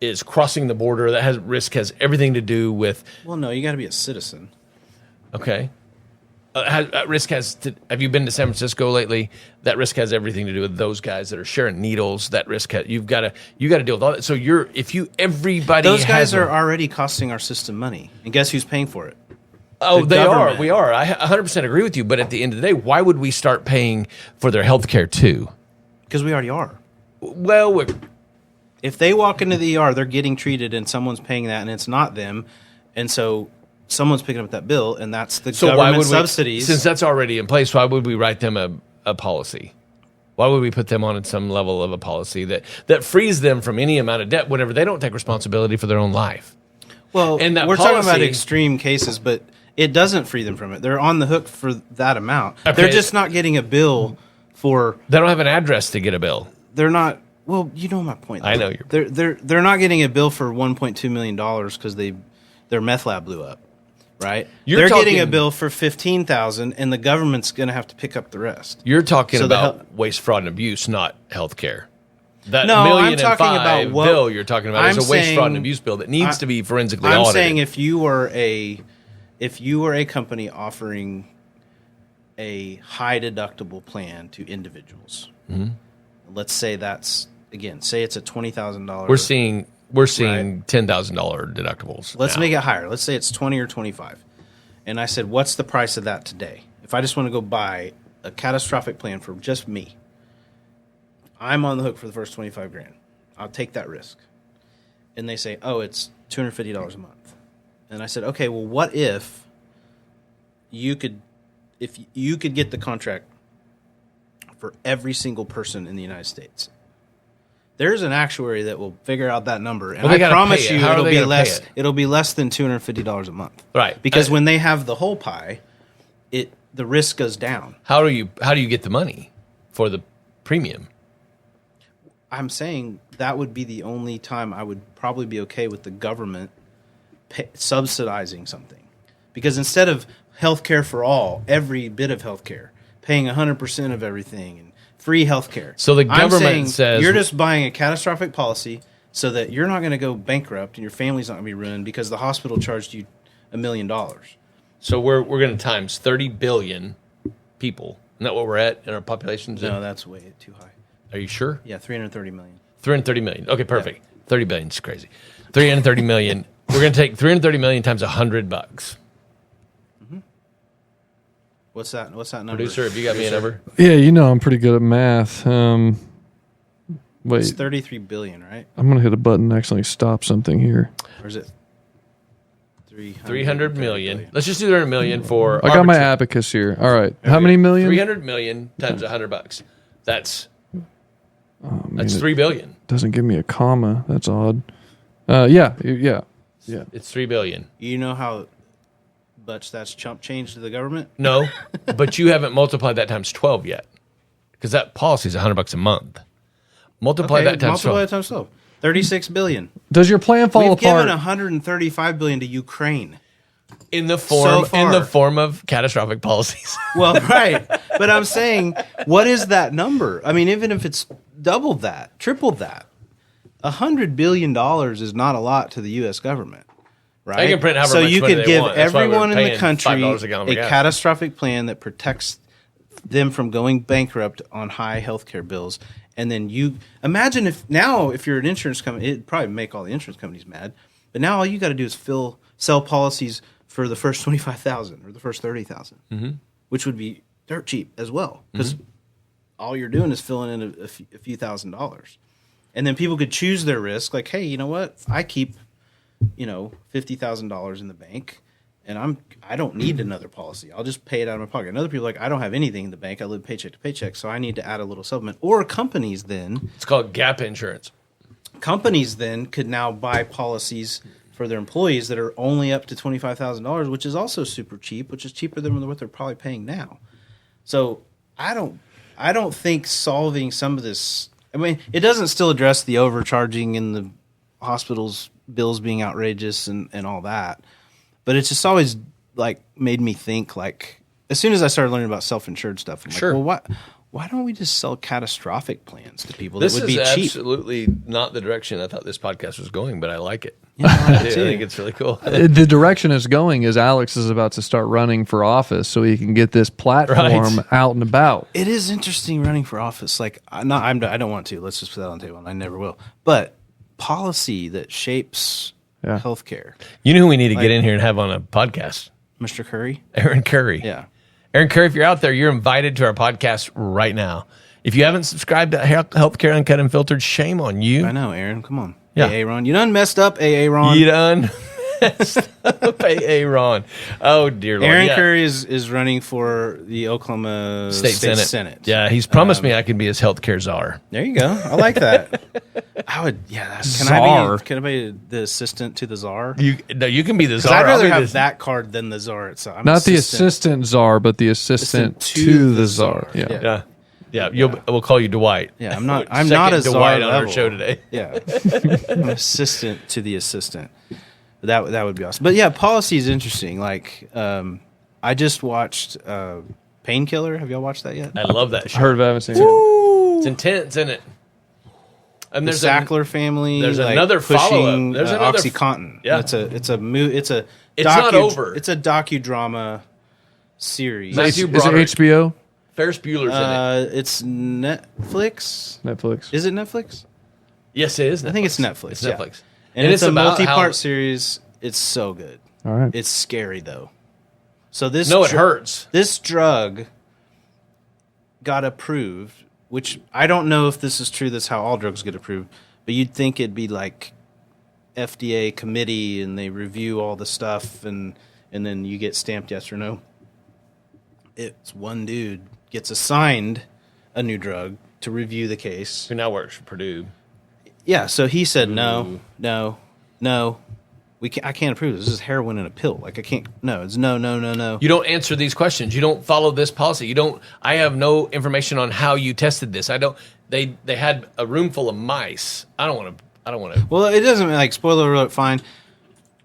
is crossing the border. That risk has everything to do with. Well, no, you got to be a citizen. Okay. That risk has to. Have you been to San Francisco lately? That risk has everything to do with those guys that are sharing needles. That risk you've got to deal with all that. So everybody. Those guys are already costing our system money, and guess who's paying for it? Oh, The they government. are. We are. I 100% agree with you. But at the end of the day, why would we start paying for their health care too? Because we already are. Well, If they walk into the ER, they're getting treated, and someone's paying that, and it's not them, and so someone's picking up that bill, and that's the government subsidies. Since that's already in place, why would we write them a policy? Why would we put them on some level of a policy that frees them from any amount of debt whenever they don't take responsibility for their own life? Well, And that we're talking about policy- extreme cases, but it doesn't free them from it. They're on the hook for that amount. Okay. They're just not getting a bill for. They don't have an address to get a bill. They're not. Well, you know my point. I know your They're not getting a bill for $1.2 million because their meth lab blew up, right? They're getting a bill for $15,000, and the government's going to have to pick up the rest. You're talking So about waste, fraud, and abuse, not health care. That No, $1.5 I'm million talking about what- bill you're talking about is I'm a waste, fraud, and saying- abuse bill that needs to be forensically I'm audited. saying if you were a company offering a high deductible plan to individuals, let's say say it's a $20,000. We're seeing $10,000 deductibles. Let's now. make it higher. Let's say it's 20 or 25. And I said, what's the price of that today? If I just want to go buy a catastrophic plan for just me, I'm on the hook for the first 25 grand. I'll take that risk. And they say, oh, it's $250 a month. And I said, okay, well, what if you could get the contract for every single person in the United States? There's an actuary that will figure out that number, and Well, they I gotta promise pay it. you How are it'll they be gonna pay less. it? It'll be less than $250 a month, Right. Because when they have the whole pie, the risk goes down. How do you get the money for the premium? I'm saying that would be the only time I would probably be okay with the government subsidizing something, because instead of healthcare for all, every bit of healthcare, paying 100% of everything and free healthcare. So the I'm government saying says- you're just buying a catastrophic policy so that you're not going to go bankrupt and your family's not going to be ruined because the hospital charged you $1 million. So we're going to times 30 billion people. Isn't that what we're at in our populations? No, that's way too high. Are you sure? Yeah, 330 million. 330 million. Okay, perfect. 30 billion is crazy. 330 million. We're going to take 330 million times $100. What's that number? Producer, have you got me a number? Yeah, I'm pretty good at math. It's Wait, 33 billion, right? I'm gonna hit a button and actually stop something here. Or is it 300 million. Let's just do 300 million for. I got my abacus here. All right, how many million? 300 million times $100. That's Man, 3 billion. doesn't give me a comma. That's odd. Yeah. It's 3 billion. You know how much that's chump change to the government? No, but you haven't multiplied that times 12 yet. because that policy is $100 a month. Multiply that times 12. 36 billion. Does your plan fall We've apart? given 135 billion to Ukraine. in the So form of catastrophic policies. Well, right. But I'm saying, what is that number? I mean, even if it's doubled that, tripled that, $100 billion is not a lot to the U.S. government. Right? They can print however so much you money could they give want. That's why we're everyone in the paying country $5 a gallon a of gas. catastrophic plan that protects them from going bankrupt on high healthcare bills. And then you imagine if you're an insurance company, it'd probably make all the insurance companies mad. But now all you got to do is sell policies for the first 25,000 or the first 30,000, which would be dirt cheap as well, because all you're doing is filling in a few $1,000s, and then people could choose their risk. Like, hey, you know what? I keep, $50,000 in the bank, and I don't need another policy. I'll just pay it out of my pocket. And other people are like, I don't have anything in the bank. I live paycheck to paycheck, so I need to add a little supplement. Or companies then. It's called gap insurance. Companies then could now buy policies for their employees that are only up to $25,000, which is also super cheap, which is cheaper than what they're probably paying now. So I don't think solving some of this. I mean, it doesn't still address the overcharging and the hospitals' bills being outrageous and all that. But it's just always like made me think, like, as soon as I started learning about self-insured stuff, I'm Sure. like, well, why don't we just sell catastrophic plans to people This that would is be cheap? absolutely not the direction I thought this podcast was going, but I like it. Yeah, I like I it do. I too. think it's really cool. The direction it's going is Alex is about to start running for office so he can get this platform Right. out and about. It is interesting running for office. Like, I don't want to. Let's just put that on the table, and I never will. But policy that shapes healthcare. You know who we need to get in here and have on a podcast? Mr. Curry? Aaron Curry. Yeah. Aaron Curry, if you're out there, you're invited to our podcast right now. If you haven't subscribed to Healthcare Uncut and Unfiltered, shame on you. I know, Aaron. Come on. Yeah. AA Ron. You done messed up, AA Ron. You done messed up, AA Ron. Oh, dear Lord. Aaron Yeah. Curry is running for the Oklahoma State Senate. Yeah, he's promised me I can be his healthcare czar. There you go. I like that. I would, yeah. Czar. Can I be the assistant to the czar? You can be the Because czar. I'd rather I'll be have the- that card than the czar itself. I'm Not the assistant czar, but the assistant to the czar. Yeah. Yeah. We'll call you Dwight. Yeah, I'm not a Second czar Dwight on our level. show today. Yeah, I'm assistant to the assistant. That would be awesome. But yeah, policy is interesting. Like, I just watched Painkiller. Have y'all watched that yet? I love that I show. heard of it, I haven't seen it. It's intense, isn't it? And The there's Sackler family. there's like, another pushing, follow-up. There's another OxyContin. Yeah. it's a It's not over. It's a docudrama series. Matthew Is it Broderick. HBO? Ferris Bueller's in it. It's Netflix. Netflix. Is it Netflix? Yes, it is. I think it's Netflix. It's yeah. Netflix. And it's a about multi-part how- series. It's so good. All right. It's scary though. So this No, it hurts. This drug got approved, which I don't know if this is true. That's how all drugs get approved. But you'd think it'd be like FDA committee and they review all the stuff and then you get stamped yes or no. It's one dude gets assigned a new drug to review the case. Who now works for Purdue. Yeah, so he said no. I can't approve this. This is heroin in a pill. Like I can't. No, it's no. You don't answer these questions. You don't follow this policy. You don't. I have no information on how you tested this. I don't. They had a room full of mice. I don't want to. Well, it doesn't like spoiler alert. Fine.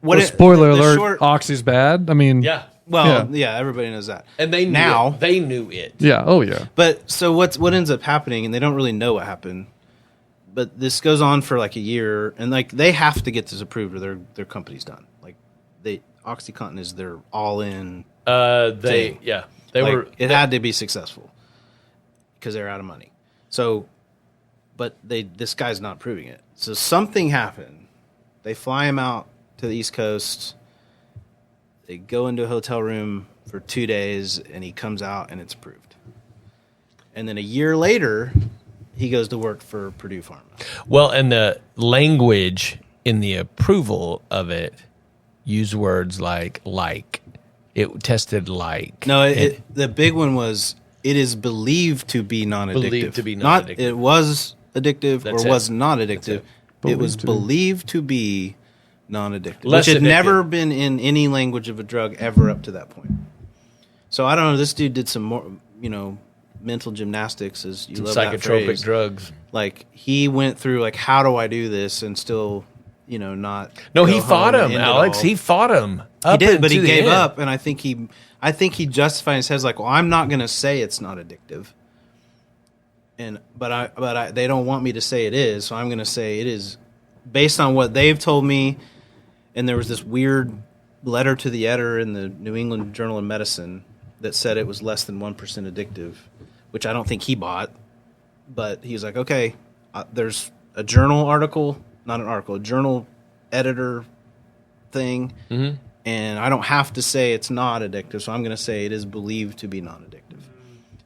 Well, spoiler alert, Oxy's bad. I mean, Yeah. Well, yeah, everybody knows that. And they knew now it. They knew it. yeah, oh yeah. But so what ends up happening, and they don't really know what happened. But this goes on for like a year, and like they have to get this approved, or their company's done. Like OxyContin is their all-in. They Like, were. It had to be successful because they're out of money. So, but this guy's not proving it. So something happened. They fly him out to the East Coast. They go into a hotel room for 2 days, and he comes out, and it's approved. And then a year later, he goes to work for Purdue Pharma. Well, and the language in the approval of it use words like. It tested like. No, the big one was it is believed to be non-addictive. Believed to be Not non-addictive. it was addictive That's or it. was not addictive. It was Believed to. believed to be non-addictive, Less which had addictive. never been in any language of a drug ever up to that point. So I don't know. This dude did some more, mental gymnastics, as you Some love that psychotropic phrase. drugs. Like he went through like, how do I do this and still, not. No, go he fought home him, and end it Alex. all. He fought him. He did, but he into the gave end. up, and I think he justified his head like, well, I'm not going to say it's not addictive, but they don't want me to say it is, so I'm going to say it is, based on what they've told me. And there was this weird letter to the editor in the New England Journal of Medicine that said it was less than 1% addictive, which I don't think he bought, but he was like, okay, there's a journal article, not an article, a journal editor thing. Mm-hmm. And I don't have to say it's not addictive, so I'm going to say it is believed to be non-addictive.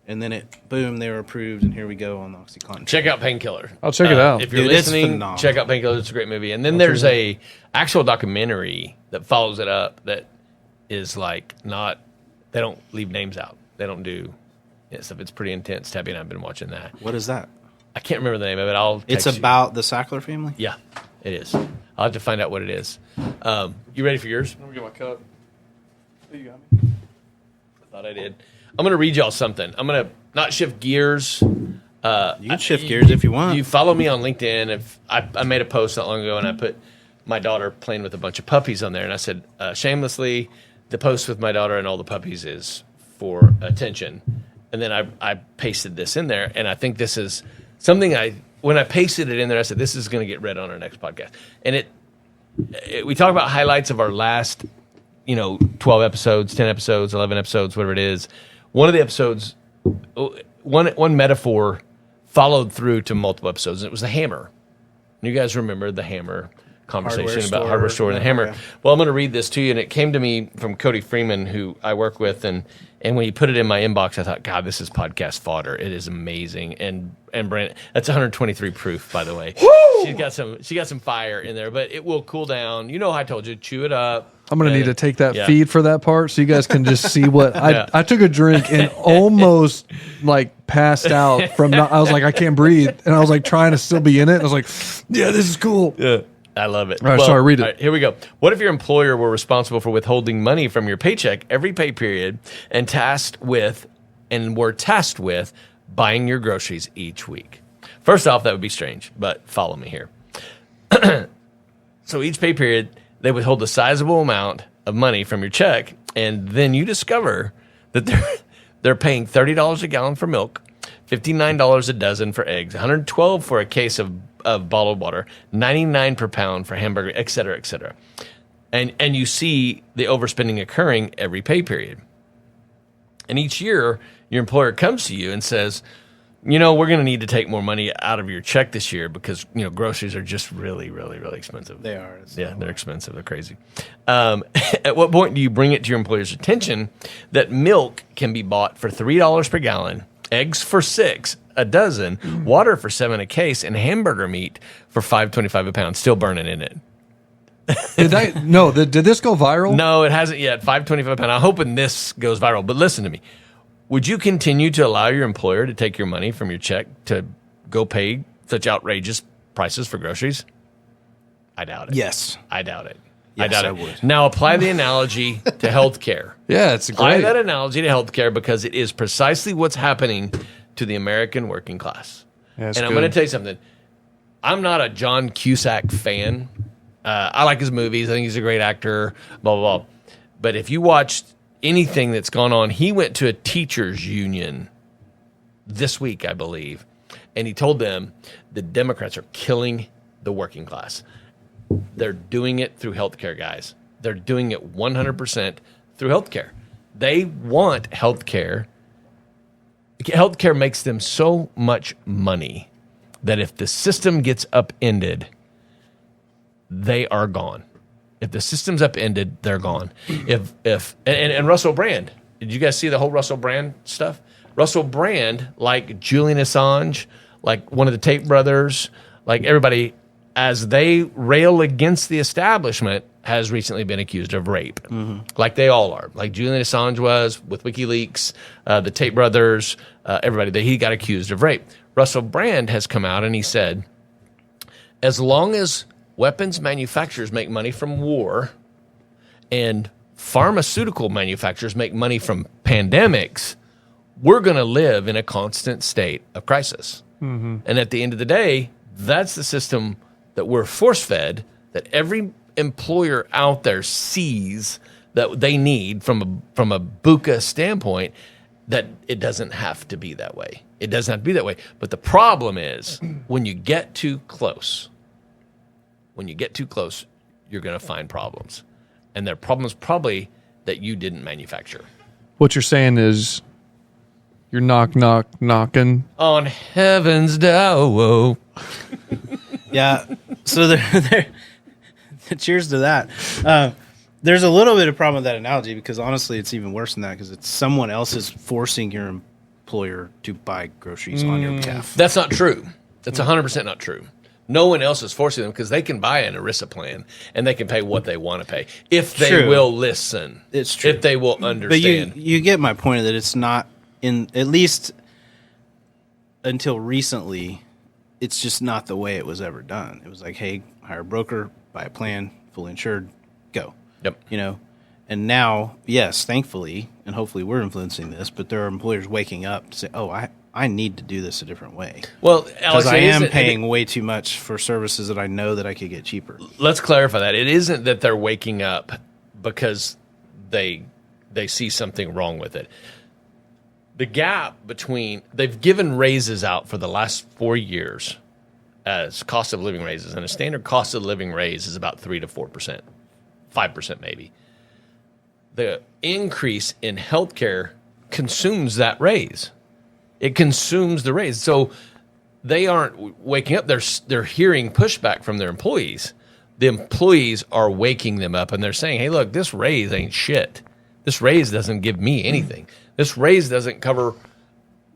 And then boom, they were approved, and here we go on the OxyContin. Check out Painkiller. I'll check it out. If you're Dude, it's listening, phenomenal. check out Painkiller. It's a great movie. And then there's a actual documentary that follows it up that is like not. They don't leave names out. They don't do stuff. It's pretty intense. Tabby and I've been watching that. What is that? I can't remember the name of it. It's text you. about the Sackler family? Yeah, it is. I'll have to find out what it is. You ready for yours? Let me get my cup. Oh, you got me. I thought I did. I'm going to read y'all something. I'm going to not shift gears. You can shift gears if you want. You follow me on LinkedIn. If I made a post not long ago, and I put my daughter playing with a bunch of puppies on there, and I said, shamelessly, the post with my daughter and all the puppies is for attention. And then I pasted this in there, and I think this is something when I pasted it in there, I said, this is going to get read on our next podcast. And we talk about highlights of our last 12 episodes, 10 episodes, 11 episodes, whatever it is. One of the episodes, one metaphor followed through to multiple episodes, and it was the hammer. You guys remember the hammer conversation about hardware store and the hammer. Yeah. Well, I'm going to read this to you, and it came to me from Cody Freeman, who I work with, and when he put it in my inbox, I thought, God, this is podcast fodder. It is amazing. And Brent, that's 123 proof, by the way. Woo! She got some fire in there, but it will cool down. You know, I told you, chew it up. I'm going to need to take that yeah. feed for that part so you guys can just see what Yeah. I took a drink and almost like passed out from I was like, I can't breathe. And I was like trying to still be in it. And I was like, yeah, this is cool. Yeah. I love it. All right, sorry, read it. All right, here we go. What if your employer were responsible for withholding money from your paycheck every pay period and were tasked with buying your groceries each week? First off, that would be strange, but follow me here. So each pay period, they withhold a sizable amount of money from your check, and then you discover that they're paying $30 a gallon for milk, $59 a dozen for eggs, $112 for a case of bottled water, $99 per pound for hamburger, et cetera, et cetera. And you see the overspending occurring every pay period. And each year, your employer comes to you and says, we're going to need to take more money out of your check this year because, groceries are just really, really, really expensive. They are. Yeah, they're expensive. They're crazy. At what point do you bring it to your employer's attention that milk can be bought for $3 per gallon, eggs for $6 a dozen, water for $7 a case, and hamburger meat for $5.25 a pound, still burning in it? Did this go viral? No, it hasn't yet. $5.25 a pound. I'm hoping this goes viral. But listen to me. Would you continue to allow your employer to take your money from your check to go pay such outrageous prices for groceries? I doubt it. Yes. I doubt it. Yes, I doubt I it. would. Now apply the analogy to healthcare. Yeah, it's Apply great. that analogy to healthcare because it is precisely what's happening to the American working class. Yeah, it's and I'm good. going to tell you something. I'm not a John Cusack fan. I like his movies. I think he's a great actor, blah, blah, blah. But if you watched anything that's gone on, he went to a teachers union this week, I believe, and he told them the Democrats are killing the working class. They're doing it through healthcare, guys. They're doing it 100% through healthcare. They want healthcare. Healthcare makes them so much money that if the system gets upended, they are gone. If the system's upended, they're gone. And Russell Brand, did you guys see the whole Russell Brand stuff? Russell Brand, like Julian Assange, like one of the Tate brothers, like everybody, as they rail against the establishment, has recently been accused of rape. Mm-hmm. Like they all are. Like Julian Assange was with WikiLeaks, the Tate brothers, everybody, he got accused of rape. Russell Brand has come out and he said, as long as weapons manufacturers make money from war and pharmaceutical manufacturers make money from pandemics, we're going to live in a constant state of crisis. And at the end of the day, that's the system that we're force-fed, that every employer out there sees that they need from a BUCA standpoint, that it doesn't have to be that way. It doesn't have to be that way. But the problem is when you get too close, you're going to find problems. And they're problems probably that you didn't manufacture. What you're saying is you're knocking. On heaven's door. Yeah. So there cheers to that. There's a little bit of problem with that analogy because honestly, it's even worse than that because it's someone else is forcing your employer to buy groceries on your behalf. That's not true. That's 100% not true. No one else is forcing them because they can buy an ERISA plan and they can pay what they want to pay if they will listen. It's true. If they will understand. But you get my point that it's not in, at least until recently, it's just not the way it was ever done. It was like, hey, hire a broker, buy a plan, fully insured, go. Yep. You know, and now, yes, thankfully, and hopefully we're influencing this, but there are employers waking up to say, oh, I need to do this a different way. Well, because I am paying way too much for services that I know that I could get cheaper. Let's clarify that. It isn't that they're waking up because they see something wrong with it. The gap between, they've given raises out for the last 4 years as cost of living raises, and a standard cost of living raise is about 3 to 4%, 5% maybe. The increase in healthcare consumes that raise. It consumes the raise. So they aren't waking up. They're hearing pushback from their employees. The employees are waking them up, and they're saying, hey, look, this raise ain't shit. This raise doesn't give me anything. This raise doesn't cover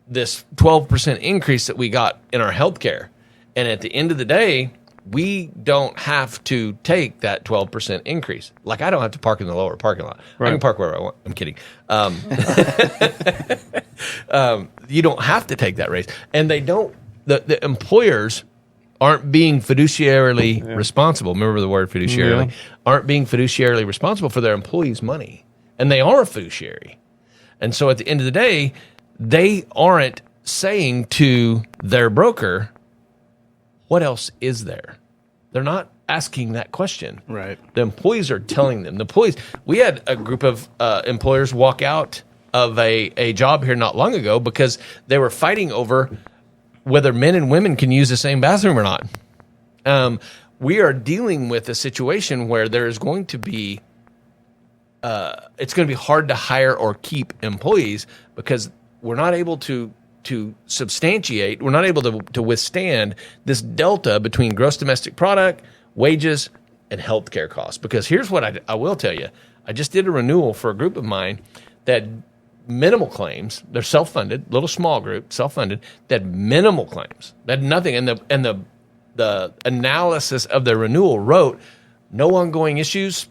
this 12% increase that we got in our healthcare. And at the end of the day, we don't have to take that 12% increase. Like, I don't have to park in the lower parking lot. Right. I can park wherever I want. I'm kidding. You don't have to take that raise. And they don't, the employers aren't being fiduciarily responsible. Remember the word fiduciarily? Yeah. Aren't being fiduciarily responsible for their employees' money. And they are a fiduciary. And so at the end of the day, they aren't saying to their broker, what else is there? They're not asking that question. Right. The employees are telling them. The employees, we had a group of employers walk out of a job here not long ago because they were fighting over whether men and women can use the same bathroom or not. We are dealing with a situation where there is going to be, it's going to be hard to hire or keep employees because we're not able to substantiate, we're not able to withstand this delta between gross domestic product, wages, and healthcare costs. Because here's what I will tell you. I just did a renewal for a group of mine that minimal claims. They're self-funded, little small group, self-funded, that minimal claims. That nothing. And the analysis of their renewal wrote, no ongoing issues.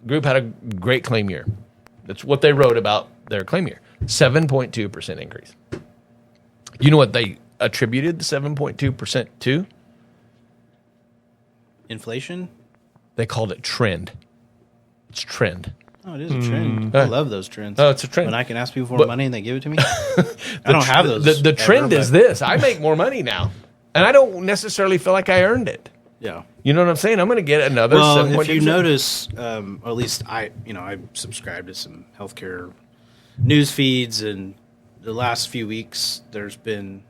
Group had a great claim year. That's what they wrote about their claim year. 7.2% increase. You know what they attributed the 7.2% to? Inflation? They called it trend. It's trend. Oh, it is a trend. I love those trends. Oh, it's a trend. When I can ask people for money and they give it to me. I don't have those. The trend is this. I make more money now. And I don't necessarily feel like I earned it. Yeah. You know what I'm saying? I'm going to get another. Well, if you notice, or at least I subscribe to some healthcare news feeds, and the last few weeks, there's been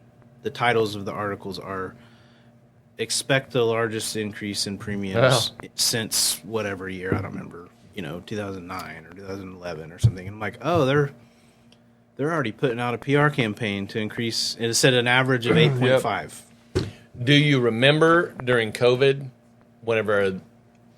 the titles of the articles are expect the largest increase in premiums since whatever year, I don't remember, 2009 or 2011 or something. And I'm like, oh, they're already putting out a PR campaign to increase. It said an average of 8.5. Do you remember during COVID, whenever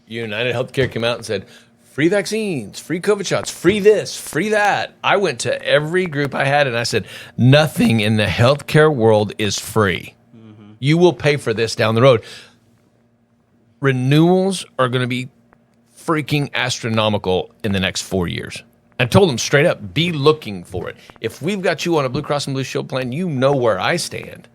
United Healthcare came out and said, free vaccines, free COVID shots, free this, free that? I went to every group I had and I said, nothing in the healthcare world is free. Mm-hmm. You will pay for this down the road. Renewals are going to be freaking astronomical in the next 4 years. I told them straight up, be looking for it. If we've got you on a Blue Cross and Blue Shield plan, you know where I stand.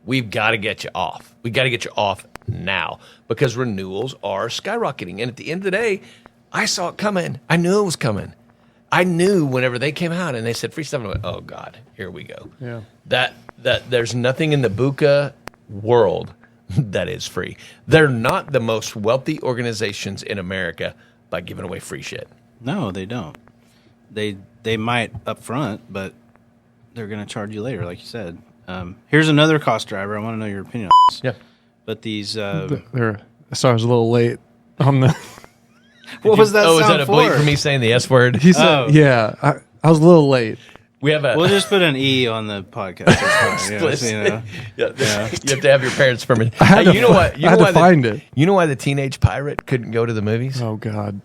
We've got to get you off. We've got to get you off now because renewals are skyrocketing. And at the end of the day, I saw it coming. I knew it was coming. I knew whenever they came out and they said free stuff, I went, oh God, here we go. Yeah. That there's nothing in the buka world that is free. They're not the most wealthy organizations in America by giving away free shit. No, they don't. They might up front, but they're going to charge you later, like you said. Here's another cost driver. I want to know your opinion on this. Yeah. But these... Sorry, I was a little late on the... What was that was sound that a for? bleep for me saying the S word? He said, yeah, I was a little late. We have a... We'll just put an E on the podcast. That's fine. Split. You know. Yeah. You have to have your parents' permission. I had to, you know what? You I know had why to find it. You know why the teenage pirate couldn't go to the movies? Oh, God.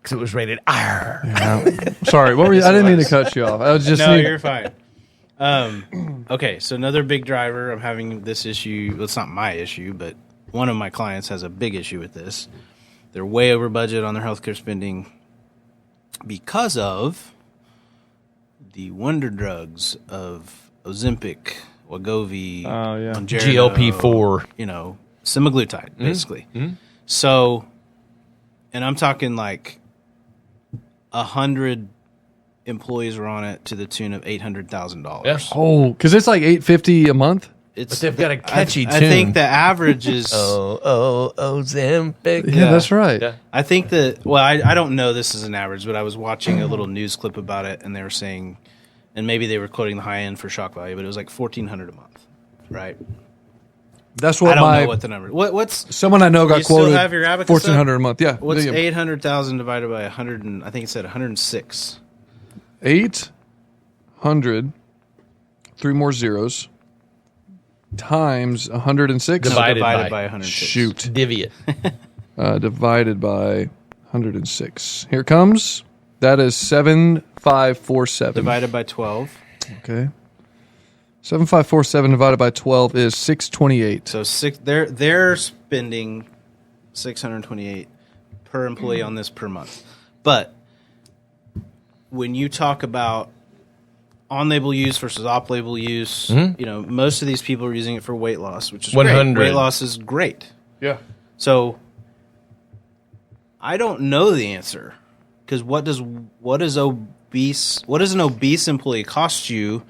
Because it was rated R. Yeah. Sorry, what were you? I didn't mean to cut you off. I was just No, you're fine. Okay, so another big driver. I'm having this issue. Well, it's not my issue, but one of my clients has a big issue with this. They're way over budget on their healthcare spending because of the wonder drugs of Ozempic, Wegovy, Mounjaro, GLP-4. you know, semaglutide, basically. Mm-hmm. So, and I'm talking like 100 employees were on it to the tune of $800,000. Yes. Oh, because it's like $850 a month. But they've got a catchy tune. I think the average is. Ozempic. Yeah, that's right. Yeah. I think that. Well, I don't know this is an average, but I was watching a little news clip about it, and they were saying, and maybe they were quoting the high end for shock value, but it was like $1,400 a month, right? That's what I don't know what the number. What's someone I know got you still quoted. have your abacus up? $1,400 a month. Yeah. what's Yeah. 800,000 divided by 100? And I think it said 106. 800, 3 more zeros, times 106. Divided Divided by- by 106. Shoot. Divvy it. Divided by 106. Here it comes. That is 7,547. Divided by 12. Okay. 7,547 divided by 12 is 628. So they're spending 628 per employee on this per month. But when you talk about on-label use versus off-label use, you know, most of these people are using it for weight loss, which is 100. great. Weight loss is great. Yeah. So I don't know the answer because what does an obese employee cost you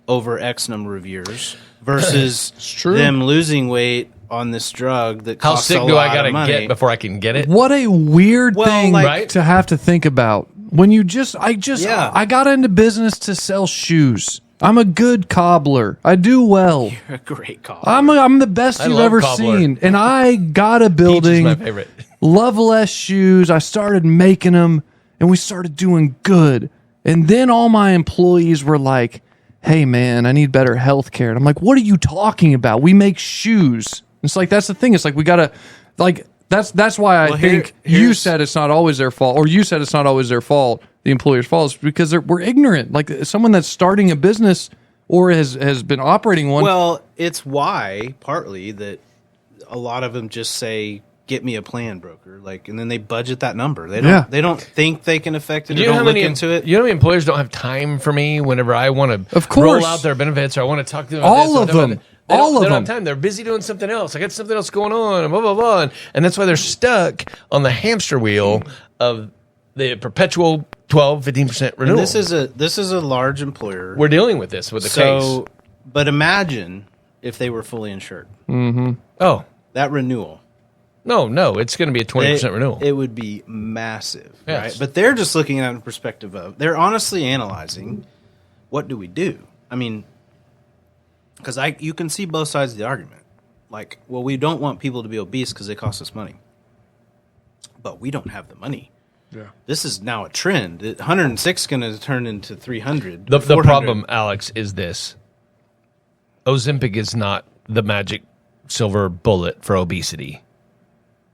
over X number of years versus true. them losing weight on this drug that How costs sick a do lot I got of to money? get before I can get it? What a weird Well, thing like- Right? to have to think about. When you I got into business to sell shoes. I'm a good cobbler. I do well. You're a great call. I'm the best I you've love ever cobbler. seen. And I got a Peach is building. my favorite. Love Less shoes. I started making them and we started doing good. And then all my employees were like, hey man, I need better health care. And I'm like, what are you talking about? We make shoes. It's like, that's the thing. It's like, we got to like, that's why I think you here's- said it's not always their fault, or you said it's not always their fault, the employer's fault, is because we're ignorant. Like someone that's starting a business or has been operating one. Well, it's why partly that a lot of them just say, "Get me a plan, broker." Like, and then they budget that number. They don't. Yeah. They don't think they can affect it. You Or know don't how look many into it. You know how many employers don't have time for me whenever I want to Of course. roll out their benefits or I want to talk to them about All this or of that, about them. that. They All of don't them. have time. They're busy doing something else. I got something else going on and blah, blah, blah. And that's why they're stuck on the hamster wheel of the perpetual 12, 15% renewal. And this is a large employer. We're dealing with this with the so, case. but imagine if they were fully insured. Oh, That renewal. no. It's going to be a 20% renewal. It would be massive, Yes. right? But they're just looking at it in perspective of they're honestly analyzing what do we do? I mean, because you can see both sides of the argument. Like, well, we don't want people to be obese because they cost us money, but we don't have the money. Yeah. This is now a trend. 106 is going to turn into 300. The 400. problem, Alex, is this. Ozempic is not the magic silver bullet for obesity.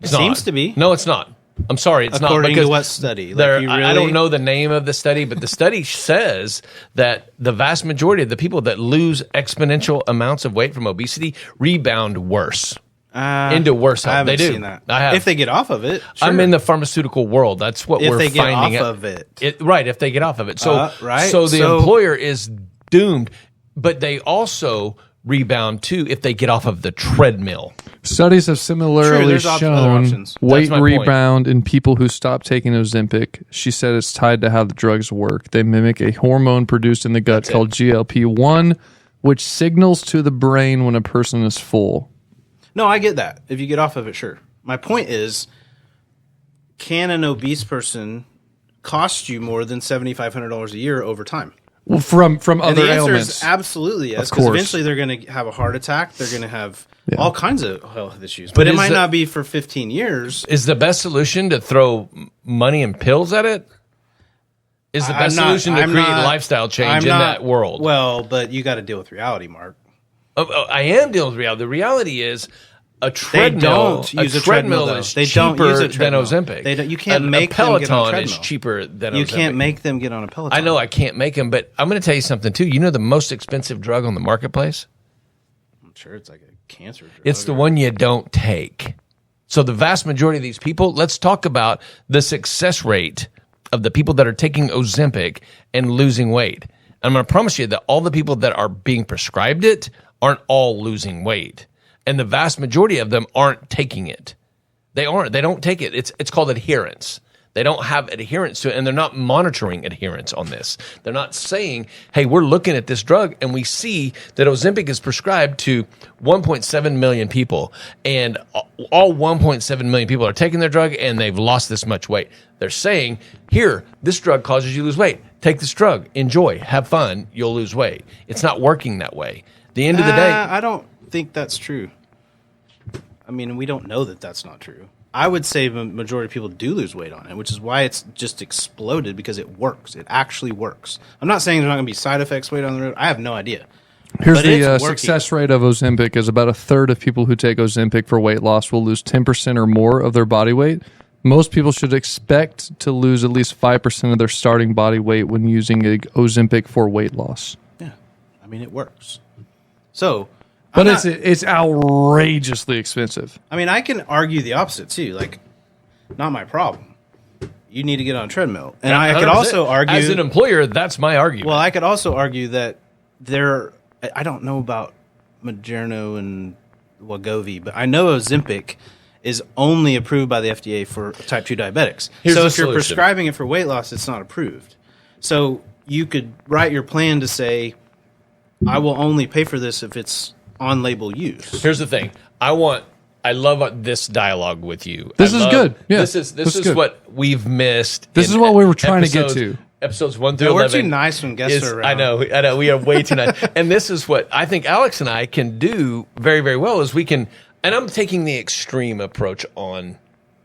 It seems to be. No, it's not. I'm sorry, it's According not. to Because what study? Like, there, you I really- don't know the name of the study, but the study says that the vast majority of the people that lose exponential amounts of weight from obesity rebound worse. Into worse health. I haven't They do. seen that. I have. If they get off of it, sure. I'm in the pharmaceutical world. That's what If we're they get finding off out. of it. Right, if they get off of it. So, Right. so the So- employer is doomed, but they also rebound too if they get off of the treadmill. Studies have similarly there's other shown options. weight That's my rebound in people who stop taking Ozempic. She said it's tied to how the drugs work. They mimic a hormone produced in the gut called GLP-1, which signals to the brain when a person is full. No, I get that. If you get off of it, sure. My point is, can an obese person cost you more than $7,500 a year over time? Well, from And other the answer ailments. is absolutely yes, Of because course. eventually they're going to have a heart attack. They're going to have all kinds of health issues. But But it is might the- not be for 15 years. Is the best solution to throw money and pills at it? Is the best solution to create lifestyle change in that world? Well, but you got to deal with reality, Mark. I am dealing with reality. The reality is a treadmill. don't use a treadmill, though. Is They cheaper don't use a than treadmill. Ozempic. They don't- you can't a make them Peloton get on a is treadmill. cheaper than You Ozempic. can't make them get on a Peloton. I know I can't make them, but I'm going to tell you something too. You know the most expensive drug on the marketplace? I'm sure it's like a cancer drug. It's the one you don't take. So the vast majority of these people, let's talk about the success rate of the people that are taking Ozempic and losing weight. I'm going to promise you that all the people that are being prescribed it aren't all losing weight. And the vast majority of them aren't taking it. They aren't. They don't take it. It's called adherence. They don't have adherence to it, and they're not monitoring adherence on this. They're not saying, hey, we're looking at this drug, and we see that Ozempic is prescribed to 1.7 million people, and all 1.7 million people are taking their drug, and they've lost this much weight. They're saying, here, this drug causes you to lose weight. Take this drug. Enjoy. Have fun. You'll lose weight. It's not working that way. At the end of the day, I don't think that's true. I mean, we don't know that that's not true. I would say the majority of people do lose weight on it, which is why it's just exploded, because it works. It actually works. I'm not saying there's not going to be side effects later on the road. I have no idea. Here's But the it's working. success rate of Ozempic is about a third of people who take Ozempic for weight loss will lose 10% or more of their body weight. Most people should expect to lose at least 5% of their starting body weight when using Ozempic for weight loss. Yeah. I mean, it works. So, But I'm not- it's outrageously expensive. I mean, I can argue the opposite too. Like, not my problem. You need to get on a treadmill. And I could 100%. also argue, as an employer, that's my argument. well, I could also argue that I don't know about Mounjaro and Wegovy, but I know Ozempic is only approved by the FDA for type 2 diabetics. Here's so the if you're solution. prescribing it for weight loss, it's not approved. So you could write your plan to say, I will only pay for this if it's on-label use. Here's the thing. I love this dialogue with you. This I is love- good. Yeah, this is this is good. what we've missed. This in is what we were trying to get episodes- to. Episodes 1 through Yeah, we're 11. too nice when guests are around. I know. We are way too nice. And this is what I think Alex and I can do very, very well is we can, and I'm taking the extreme approach on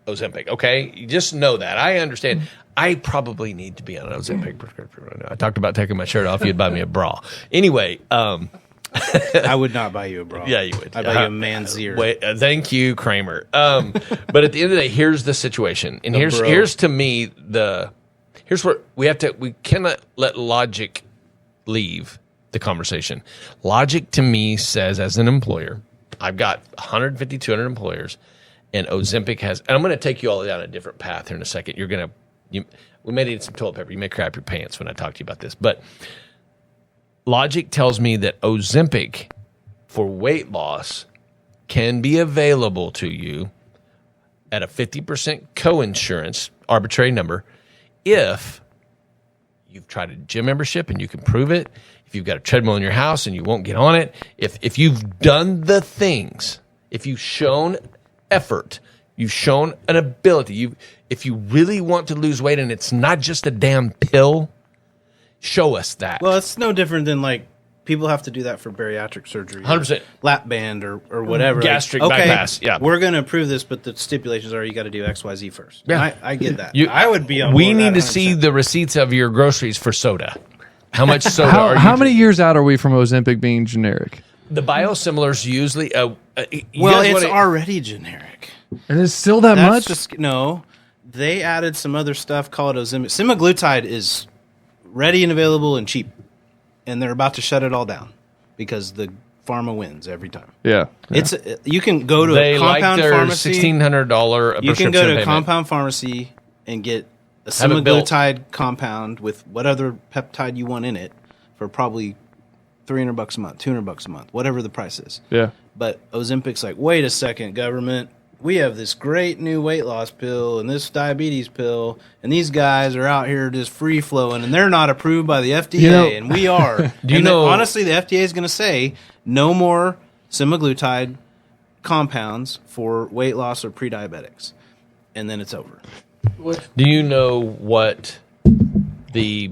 Ozempic, okay? You just know that. I understand. I probably need to be on an Ozempic prescription right now. I talked about taking my shirt off. You'd buy me a bra. Anyway, I would not buy you a bra. Yeah, you would. I'd buy you a man's ear. Wait, thank you, Kramer. But at the end of the day, here's the situation, and bro. here's to me here's where we cannot let logic leave the conversation. Logic to me says, as an employer, I've got 150, 200 employers, and Ozempic has, and I'm going to take you all down a different path here in a second. We may need some toilet paper. You may crap your pants when I talk to you about this, but logic tells me that Ozempic for weight loss can be available to you at a 50% coinsurance, arbitrary number, if you've tried a gym membership and you can prove it, if you've got a treadmill in your house and you won't get on it, if you've done the things, if you've shown effort, you've shown an ability, if you really want to lose weight and it's not just a damn pill, show us that. Well, it's no different than like people have to do that for bariatric surgery. 100%. Lap band or whatever. Gastric like, bypass, yeah. We're going to approve this, but the stipulations are you got to do X, Y, Z first. Yeah. And I get that. You- I would be on We board need with to that see 100%. the receipts of your groceries for soda. How much soda are you How many years out are we from Ozempic being generic? The biosimilars usually. Well, guys it's wanna- already generic. And it's still that That's much? just no. They added some other stuff called Ozempic. Semaglutide is ready and available and cheap, and they're about to shut it all down because the pharma wins every time. yeah. It's you can go to they a like compound their pharmacy. $1,600 You can go to a payment. compound pharmacy and get a Have it built. semaglutide compound with what other peptide you want in it for probably $300 a month, $200 a month, whatever the price is. Yeah. But Ozempic's like, wait a second, government. We have this great new weight loss pill and this diabetes pill, and these guys are out here just free flowing, and they're not approved by the FDA, and we are. Honestly, the FDA is going to say no more semaglutide compounds for weight loss or pre-diabetics, and then it's over. Do you know what the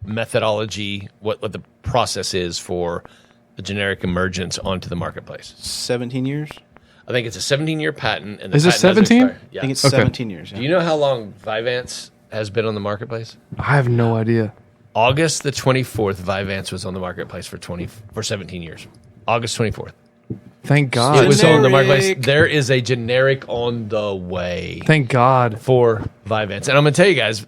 methodology, what the process is for the generic emergence onto the marketplace? 17 years? I think it's a 17-year patent. And Is it 17? Yeah. I think it's 17 years. Yeah. Do you know how long Vyvanse has been on the marketplace? I have no idea. August the 24th, Vyvanse was on the marketplace for 17 years. August 24th. Thank God. It was on the marketplace. There is a generic on the way. Thank God. For Vyvanse. And I'm going to tell you guys,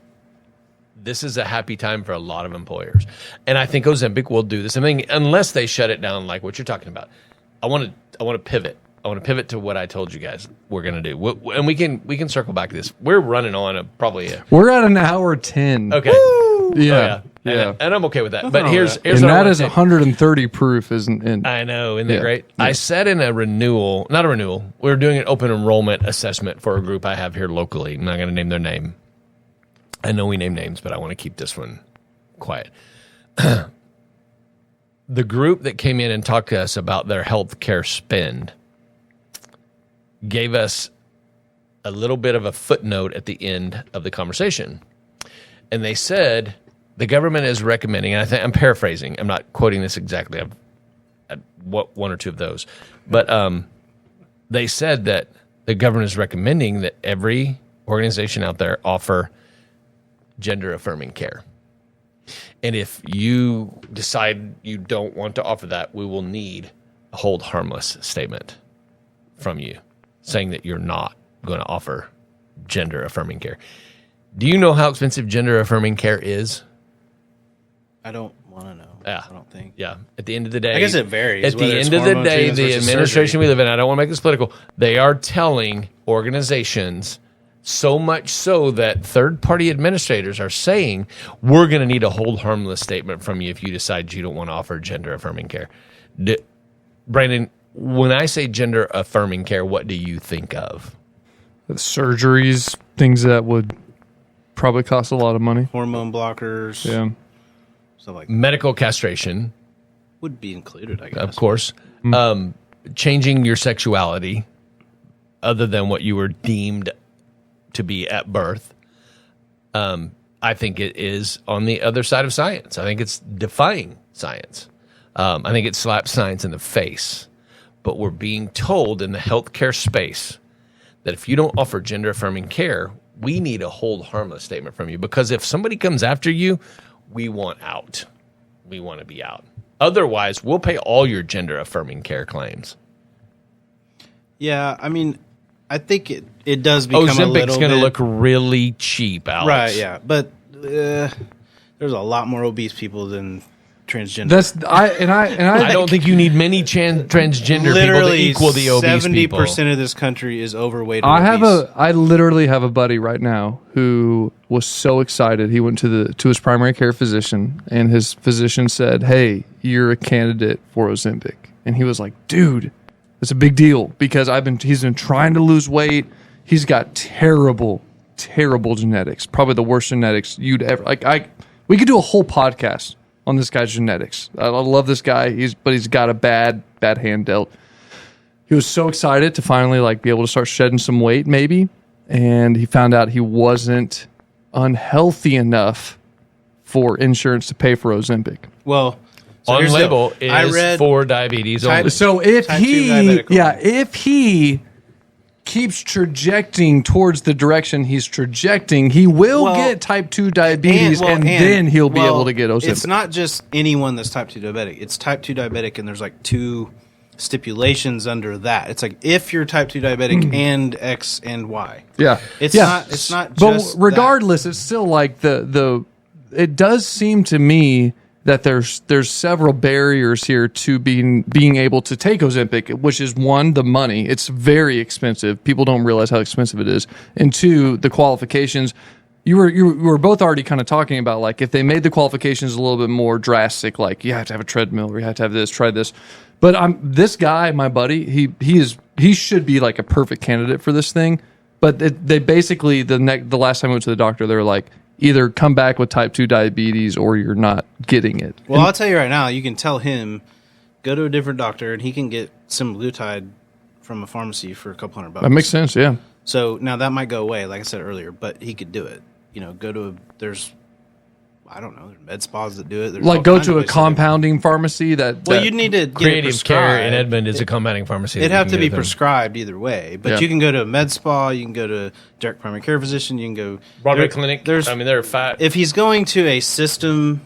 this is a happy time for a lot of employers. And I think Ozempic will do this. I mean, unless they shut it down like what you're talking about. I want to pivot. I want to pivot to what I told you guys we're going to do. And we can circle back to this. We're running on We're at an hour 10. Okay. Woo! Yeah. Oh, yeah. And I'm okay with that. But here's and that is 130 proof, isn't it? I know. Isn't that great? Yeah. I said in a renewal, not a renewal, we were doing an open enrollment assessment for a group I have here locally. I'm not going to name their name. I know we name names, but I want to keep this one quiet. The group that came in and talked to us about their healthcare spend gave us a little bit of a footnote at the end of the conversation. And they said the government is recommending, and I'm paraphrasing, I'm not quoting this exactly, I've one or two of those, but they said that the government is recommending that every organization out there offer gender-affirming care. And if you decide you don't want to offer that, we will need a hold harmless statement from you saying that you're not going to offer gender-affirming care. Do you know how expensive gender-affirming care is? I don't want to know. Yeah. I don't think. Yeah. At the end of the day. I guess it varies. At the end of the day, the administration we live in, I don't want to make this political, they are telling organizations so much so that third-party administrators are saying, we're going to need a hold harmless statement from you if you decide you don't want to offer gender-affirming care. Brandon, when I say gender-affirming care, what do you think of? Surgeries, things that would probably cost a lot of money. Hormone blockers. Yeah. Stuff like medical castration. Would be included, I guess. Of course. Changing your sexuality other than what you were deemed to be at birth. I think it is on the other side of science. I think it's defying science. I think it slaps science in the face. But we're being told in the healthcare space that if you don't offer gender-affirming care, we need a hold harmless statement from you. Because if somebody comes after you, we want out. We want to be out. Otherwise, we'll pay all your gender-affirming care claims. Yeah, I mean, I think it does become a little bit... Ozempic's going to look really cheap, Alex. Right, yeah. But there's a lot more obese people than transgender. I don't think you need many transgender people to equal the obese people. 70% of this country is overweight or obese. I literally have a buddy right now who was so excited. He went to his primary care physician, and his physician said, "Hey, you're a candidate for Ozempic." And he was like, "Dude, it's a big deal because he's been trying to lose weight. He's got terrible genetics, probably the worst genetics you'd ever we could do a whole podcast on this guy's genetics. I love this guy, but he's got a bad hand dealt." He was so excited to finally be able to start shedding some weight, maybe, and he found out he wasn't unhealthy enough for insurance to pay for Ozempic. Well, so on label is for diabetes only. So if he keeps trajecting towards the direction he's trajecting, he will get type 2 diabetes, and then he'll be able to get Ozempic. It's not just anyone that's type 2 diabetic. It's type 2 diabetic, and there's two stipulations under that. It's if you're type 2 diabetic and X and Y. Yeah. It's not just But regardless, it's still it does seem to me that there's several barriers here to being able to take Ozempic, which is one, the money. It's very expensive. People don't realize how expensive it is. And two, the qualifications. you were both already kind of talking about, like, if they made the qualifications a little bit more drastic, like you have to have a treadmill or you have to have this, try this. But this guy, my buddy, he should be like a perfect candidate for this thing. But they basically the last time I went to the doctor, they were like, either come back with type 2 diabetes or you're not getting it. Well, I'll tell you right now, you can tell him, go to a different doctor and he can get semaglutide from a pharmacy for a couple $100. That makes sense, yeah. So now that might go away, like I said earlier, but he could do it. There's med spas that do it. There's like go to a compounding pharmacy Well, you'd need to get Creative Care in Edmond is a compounding pharmacy. It'd have to be prescribed either way. But you can go to a med spa, you can go to a direct primary care physician, you can go... Broadway Clinic. There are five. If he's going to a system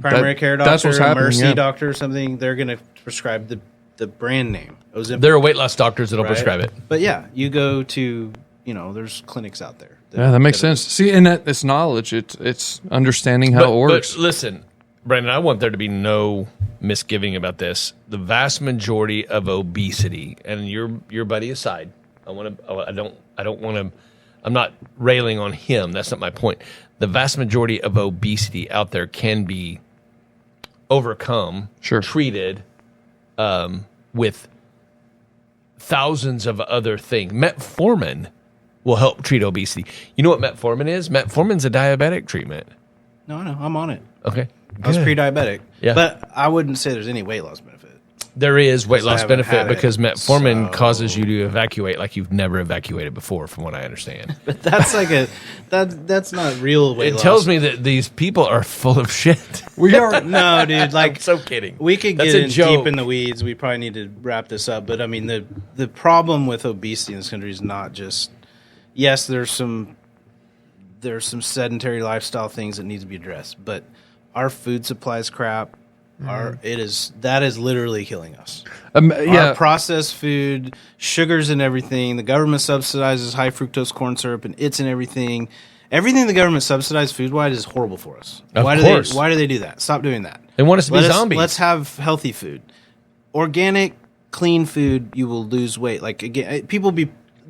primary care doctor, a Mercy doctor or something, they're going to prescribe the brand name. Ozempic. There are weight loss doctors that'll prescribe it. But yeah, you go to, there's clinics out there. That makes sense. See, and it's knowledge. It's understanding how it works. But listen, Brandon, I want there to be no misgiving about this. The vast majority of obesity, and your buddy aside, I'm not railing on him. That's not my point. The vast majority of obesity out there can be overcome, treated with thousands of other things. Metformin will help treat obesity. You know what metformin is? Metformin's a diabetic treatment. No, I know. I'm on it. Okay. I was pre-diabetic. Yeah. But I wouldn't say there's any weight loss benefit. There is weight loss benefit because metformin causes you to evacuate like you've never evacuated before, from what I understand. But that's like that's not real weight loss. It tells me that these people are full of shit. We are no, dude. Like, I'm so kidding. We could get deep in the weeds. We probably need to wrap this up. But I mean, the problem with obesity in this country is not just. Yes, there's some sedentary lifestyle things that need to be addressed, but our food supply is crap. That is literally killing us. Our processed food, sugars and everything. The government subsidizes high fructose corn syrup, and it's in everything. Everything the government subsidizes food-wise is horrible for us. Why do they do that? Stop doing that. They want us to be zombies. Let's have healthy food, organic, clean food. You will lose weight. Like again,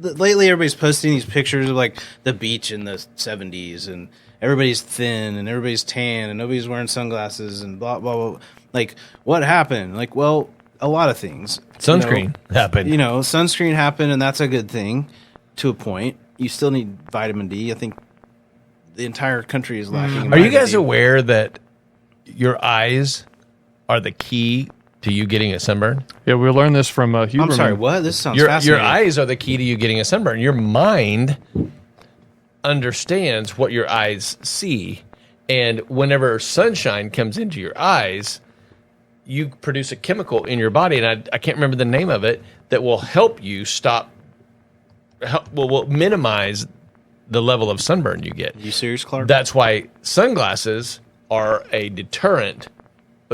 lately everybody's posting these pictures of like the beach in the 70s and everybody's thin and everybody's tan and nobody's wearing sunglasses and blah, blah, blah. Like, what happened? Like, well, a lot of things. Sunscreen happened. Sunscreen happened, and that's a good thing to a point. You still need vitamin D. I think the entire country is lacking. Are you guys aware that your eyes are the key to you getting a sunburn? Yeah, we learned this from Huberman. I'm sorry, what? This sounds fascinating. Your eyes are the key to you getting a sunburn. Your mind understands what your eyes see. And whenever sunshine comes into your eyes, you produce a chemical in your body, and I can't remember the name of it, that will help you will minimize the level of sunburn you get. You serious, Clark? That's why sunglasses are a deterrent.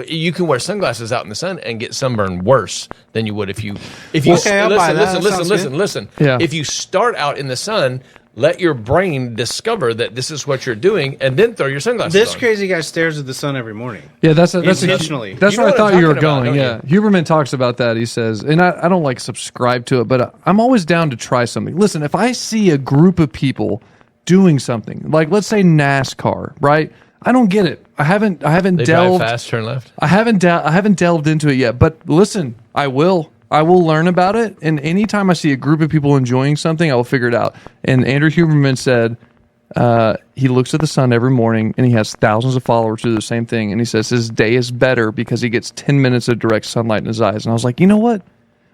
You can wear sunglasses out in the sun and get sunburn worse than you would if you listen. Yeah. If you start out in the sun, let your brain discover that this is what you're doing, and then throw your sunglasses on. This crazy guy stares at the sun every morning. Yeah, that's intentionally. That's where I thought you were going. Yeah, Huberman talks about that. He says, and I don't like subscribe to it, but I'm always down to try something. Listen, if I see a group of people doing something, like let's say NASCAR, right? I don't get it. I haven't They delved drive fast, turn left. I haven't delved into it yet. But listen, I will learn about it. And anytime I see a group of people enjoying something, I will figure it out. And Andrew Huberman said he looks at the sun every morning, and he has thousands of followers who do the same thing. And he says his day is better because he gets 10 minutes of direct sunlight in his eyes. And I was like, you know what?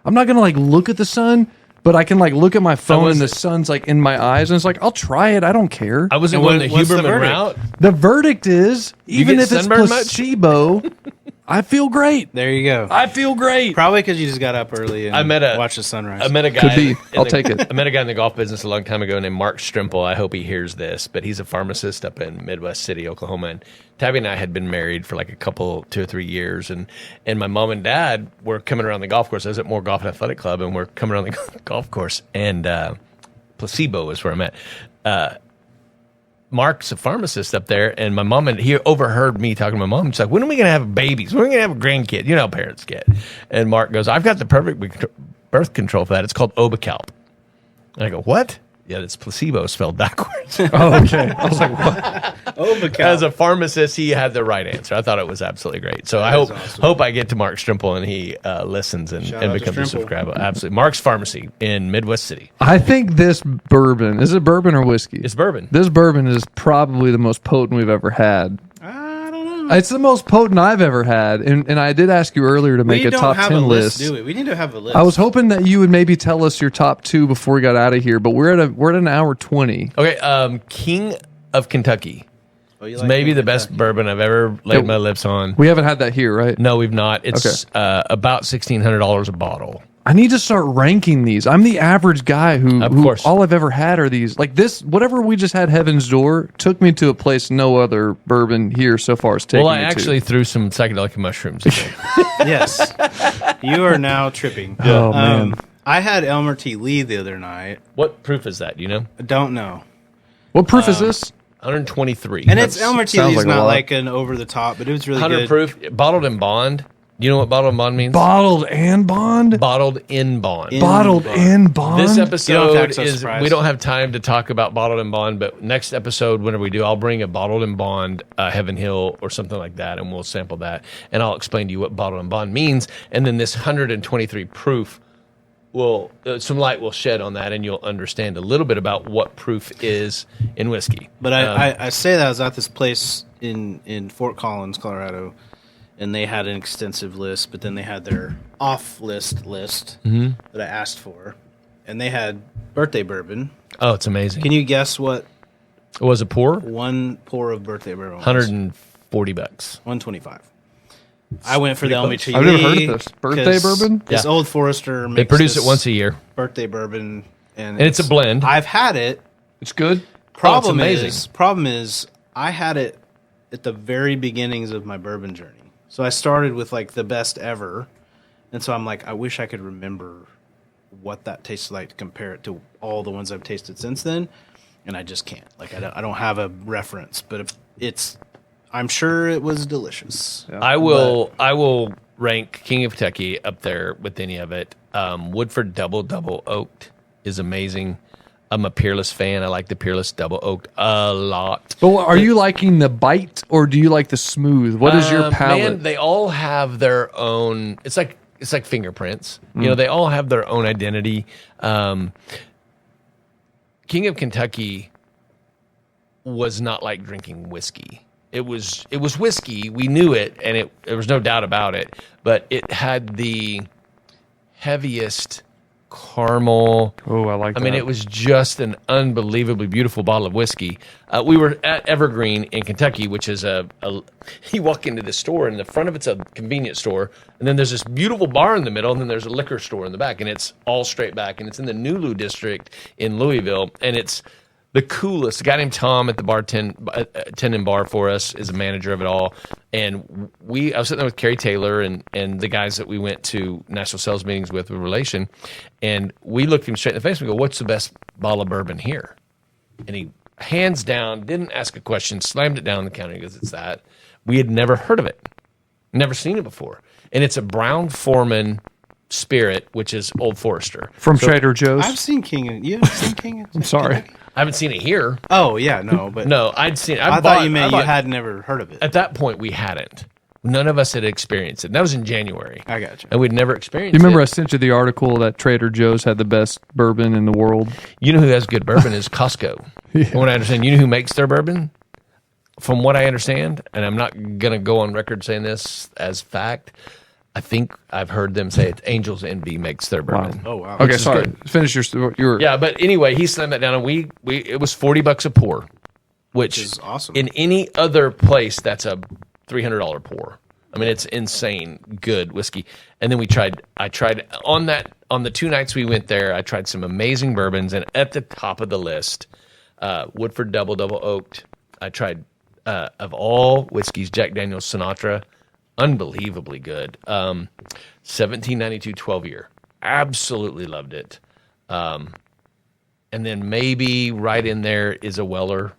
I'm not gonna look at the sun, but I can look at my phone and the sun's in my eyes, and it's I'll try it. I don't care. I wasn't going the Huberman route. The verdict is, even if it's placebo, I feel great. There you go. I feel great. Probably because you just got up early and watched the sunrise. I met a guy. Could be. I'll take it. I met a guy in the golf business a long time ago named Mark Strimple. I hope he hears this, but he's a pharmacist up in Midwest City, Oklahoma. And Tabby and I had been married for 2 or 3 years, and my mom and dad were coming around the golf course. I was at Moore Golf and Athletic Club, and we're coming around the golf course, and Placebo is where I'm at. Mark's a pharmacist up there, and my mom, and he overheard me talking to my mom. She's like, when are we going to have babies? When are we going to have a grandkid? You know how parents get. And Mark goes, I've got the perfect birth control for that. It's called Obicalp. And I go, what? Yeah, it's placebo spelled backwards. Oh, okay. I was like, what? Oh, the As a pharmacist, he had the right answer. I thought it was absolutely great. So I hope I get to Mark Strimple and he listens and Shout out to becomes a Strimple. subscriber. Absolutely. Mark's Pharmacy in Midwest City. I think this bourbon, is it bourbon or whiskey? It's bourbon. This bourbon is probably the most potent we've ever had. I don't know. It's the most potent I've ever had. And I did ask you earlier to make We a don't top have 10 a list. Do we? We need to have a list. I was hoping that you would maybe tell us your top 2 before we got out of here, but we're at an hour 20. Okay, King of Kentucky. Oh, you It's like maybe King the of best Kentucky? bourbon I've ever laid my lips on. We haven't had that here, right? No, we've not. It's about $1,600 a bottle. I need to start ranking these. I'm the average guy who course. all I've ever had are these. Like this, whatever we just had, Heaven's Door, took me to a place no other bourbon here so far has taken Well, I me actually threw some psychedelic mushrooms in there. Yes. You are now tripping. Oh, man. I had Elmer T. Lee the other night. What proof is that? Do you know? I don't know. What proof is this? 123. And it's Elmer T. sounds Lee's like a not lot. like an over the top, but it was really 100 good. proof, bottled in bond. You know what bottled in bond means? Bottled and bond? Bottled in bond. Bottled and bond? This You don't have to episode act so is surprised. we don't have time to talk about bottled and bond, but next episode, whenever we do, I'll bring a bottled and bond Heaven Hill or something like that, and we'll sample that, and I'll explain to you what bottled and bond means, and then this 123 proof will some light will shed on that, and you'll understand a little bit about what proof is in whiskey. But I say that I was at this place in Fort Collins, Colorado, and they had an extensive list, but then they had their off-list that I asked for, and they had birthday bourbon. Oh, it's amazing. Can you guess what Was it pour? one pour of birthday bourbon was? $140. 125. I went for the Elmer T. I've never heard Lee of this. Birthday 'cause bourbon? This Yeah. Old Forester makes They produce this it once a year, birthday bourbon, and and it's a blend. I've had it. It's good. Problem amazing. is, I had it at the very beginnings of my bourbon journey. So I started with like the best ever, and so I'm like, I wish I could remember what that tastes like to compare it to all the ones I've tasted since then, and I just can't. Like I don't have a reference, but it's. I'm sure it was delicious. I will rank King of Kentucky up there with any of it. Woodford Double Oaked is amazing. I'm a Peerless fan. I like the Peerless Double Oaked a lot. But are you liking the bite or do you like the smooth? What is your palate? Man, they all have their own. It's like fingerprints. You know, they all have their own identity. King of Kentucky was not like drinking whiskey. It was whiskey. We knew it, and there was no doubt about it. But it had the heaviest caramel. Oh, I like that. I mean, it was just an unbelievably beautiful bottle of whiskey. We were at Evergreen in Kentucky, which is you walk into this store, and the front of it's a convenience store, and then there's this beautiful bar in the middle, and then there's a liquor store in the back, and it's all straight back, and it's in the Nulu district in Louisville, and it's the coolest. A guy named Tom at the tending bar for us is a manager of it all. And I was sitting there with Kerry Taylor and the guys that we went to national sales meetings with Relation. And we looked him straight in the face and we go, what's the best bottle of bourbon here? And he, hands down, didn't ask a question, slammed it down on the counter. He goes, it's that. We had never heard of it. Never seen it before. And it's a Brown Forman Spirit, which is Old Forester. From Trader Joe's. I've seen King. You haven't seen King? I'm sorry. I haven't seen it here. Oh yeah, no, but No, I'd seen it. I thought you meant you had never heard of it. At that point, we hadn't. None of us had experienced it. And that was in January. I got you. And we'd never experienced You remember I it. sent you the article that Trader Joe's had the best bourbon in the world? You know who has good bourbon is Costco. From what I understand, you know who makes their bourbon? From what I understand, and I'm not going to go on record saying this as fact, I think I've heard them say it's Angel's Envy makes their bourbon. Oh wow. Okay, is sorry. good. Finish your. Yeah, but anyway, he slammed that down, and we it was $40 a pour, which is awesome. In any other place, that's a $300 pour. I mean, it's insane good whiskey. And then I tried on the 2 nights we went there, I tried some amazing bourbons, and at the top of the list, Woodford Double Oaked. I tried of all whiskeys, Jack Daniel's Sinatra. Unbelievably good. 1792 12 year. Absolutely loved it. And then maybe right in there is a Weller,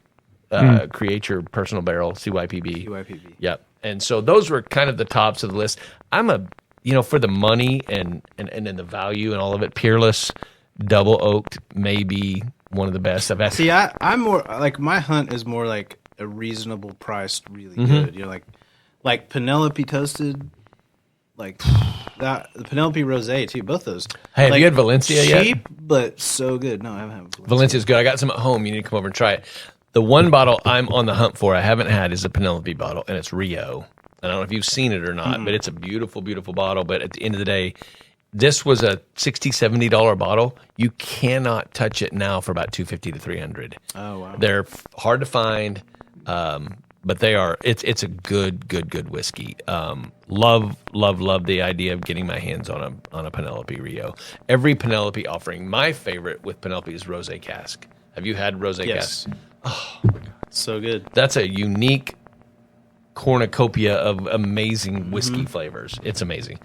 Create Your Personal Barrel, CYPB. UIPB. Yep. And so those were kind of the tops of the list. I'm for the money and then the value and all of it, Peerless, Double Oaked, maybe one of the best I've had. See, I'm more like my hunt is more like a reasonable priced, really good. You're like Penelope toasted, like that. The Penelope rosé too. Both those. Hey, have like, you had Valencia yet? Cheap, but so good. No, I haven't had Valencia. Valencia's good. I got some at home. You need to come over and try it. The one bottle I'm on the hunt for, I haven't had, is a Penelope bottle, and it's Rio. I don't know if you've seen it or not, but it's a beautiful, beautiful bottle. But at the end of the day, this was a $60, $70 bottle. You cannot touch it now for about $250 to $300. Oh wow. They're hard to find, but they are. It's a good whiskey. Love the idea of getting my hands on a Penelope Rio. Every Penelope offering. My favorite with Penelope is rosé cask. Have you had rosé Yes. cask? Oh my god, so good. That's a unique cornucopia of amazing whiskey flavors. It's amazing.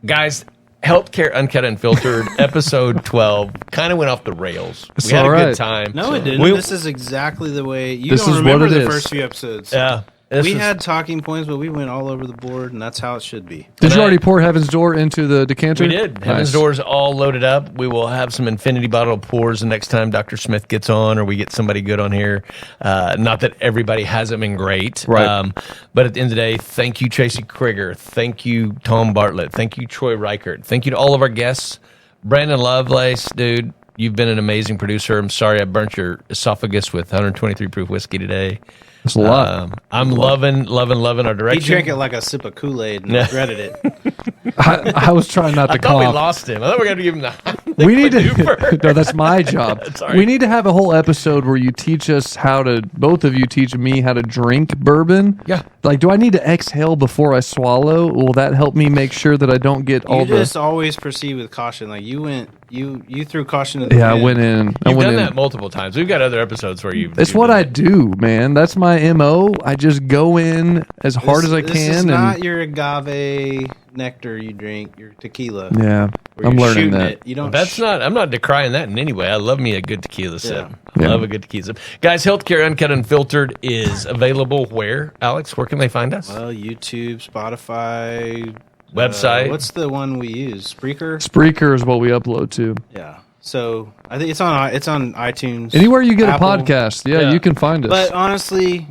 Guys, Healthcare Uncut and Unfiltered, episode 12, kind of went off the rails. It's We had all a right. good time. No, it didn't. We- This is exactly the way you This don't is remember what it the is. first few episodes. Yeah. We had talking points, but we went all over the board, and that's how it should be. Did you I- already pour Heaven's Door into the decanter? We did. Heaven's Nice. Door's all loaded up. We will have some infinity bottle pours the next time Dr. Smith gets on, or we get somebody good on here. Not that everybody hasn't been great. Right. But at the end of the day, thank you, Tracy Krieger. Thank you, Tom Bartlett. Thank you, Troy Reichert. Thank you to all of our guests. Brandon Lovelace, dude, you've been an amazing producer. I'm sorry I burnt your esophagus with 123 proof whiskey today. That's a lot. I'm loving our He direction. drank it like a sip of Kool-Aid and regretted it. I was trying not to I thought we cough. lost him. I thought we were going to give him the We need Duper. to. No, that's my job. Sorry. We need to have a whole episode where you teach us how to. Both of you teach me how to drink bourbon. Yeah. Like, do I need to exhale before I swallow? Will that help me make sure that I don't get all You the? just always proceed with caution. Like you threw caution to the Yeah, I wind. went in. I You've went done in. that multiple times. We've got other episodes where you've. It's you've what done I that. do, man. That's my MO. I just go in as hard as I This can. is and not your agave nectar you drink. Your tequila. yeah, where I'm you're learning shooting that. It. You don't. That's not. I'm not decrying that in any way. I love me a good tequila sip. Yeah. I love a good tequila sip. Guys, Healthcare Uncut and Unfiltered is available where? Alex, where can they find us? Well, YouTube, Spotify, Website. what's the one we use? Spreaker. Spreaker is what we upload to. Yeah. So I think it's on iTunes. Anywhere you get Apple. a podcast, yeah, Yeah. you can find us. But honestly,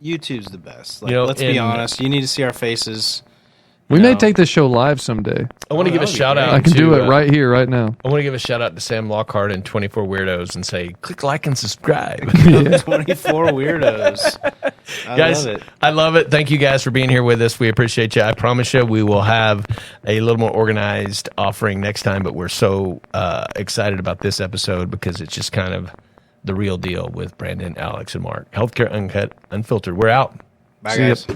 YouTube's the best. Like, You know, let's be in- honest. You need to see our faces. we may know. take this show live someday. I want to Oh, give a that would be shout great. out. I can to, do it right here, right now. I want to give a shout out to Sam Lockhart and 24 Weirdos and say, click like and subscribe. 24 weirdos. I Guys, love it. I love it. Thank you guys for being here with us. We appreciate you. I promise you we will have a little more organized offering next time, but we're so excited about this episode because it's just kind of the real deal with Brandon, Alex, and Mark. Healthcare Uncut, Unfiltered. We're out. Bye, See ya. guys.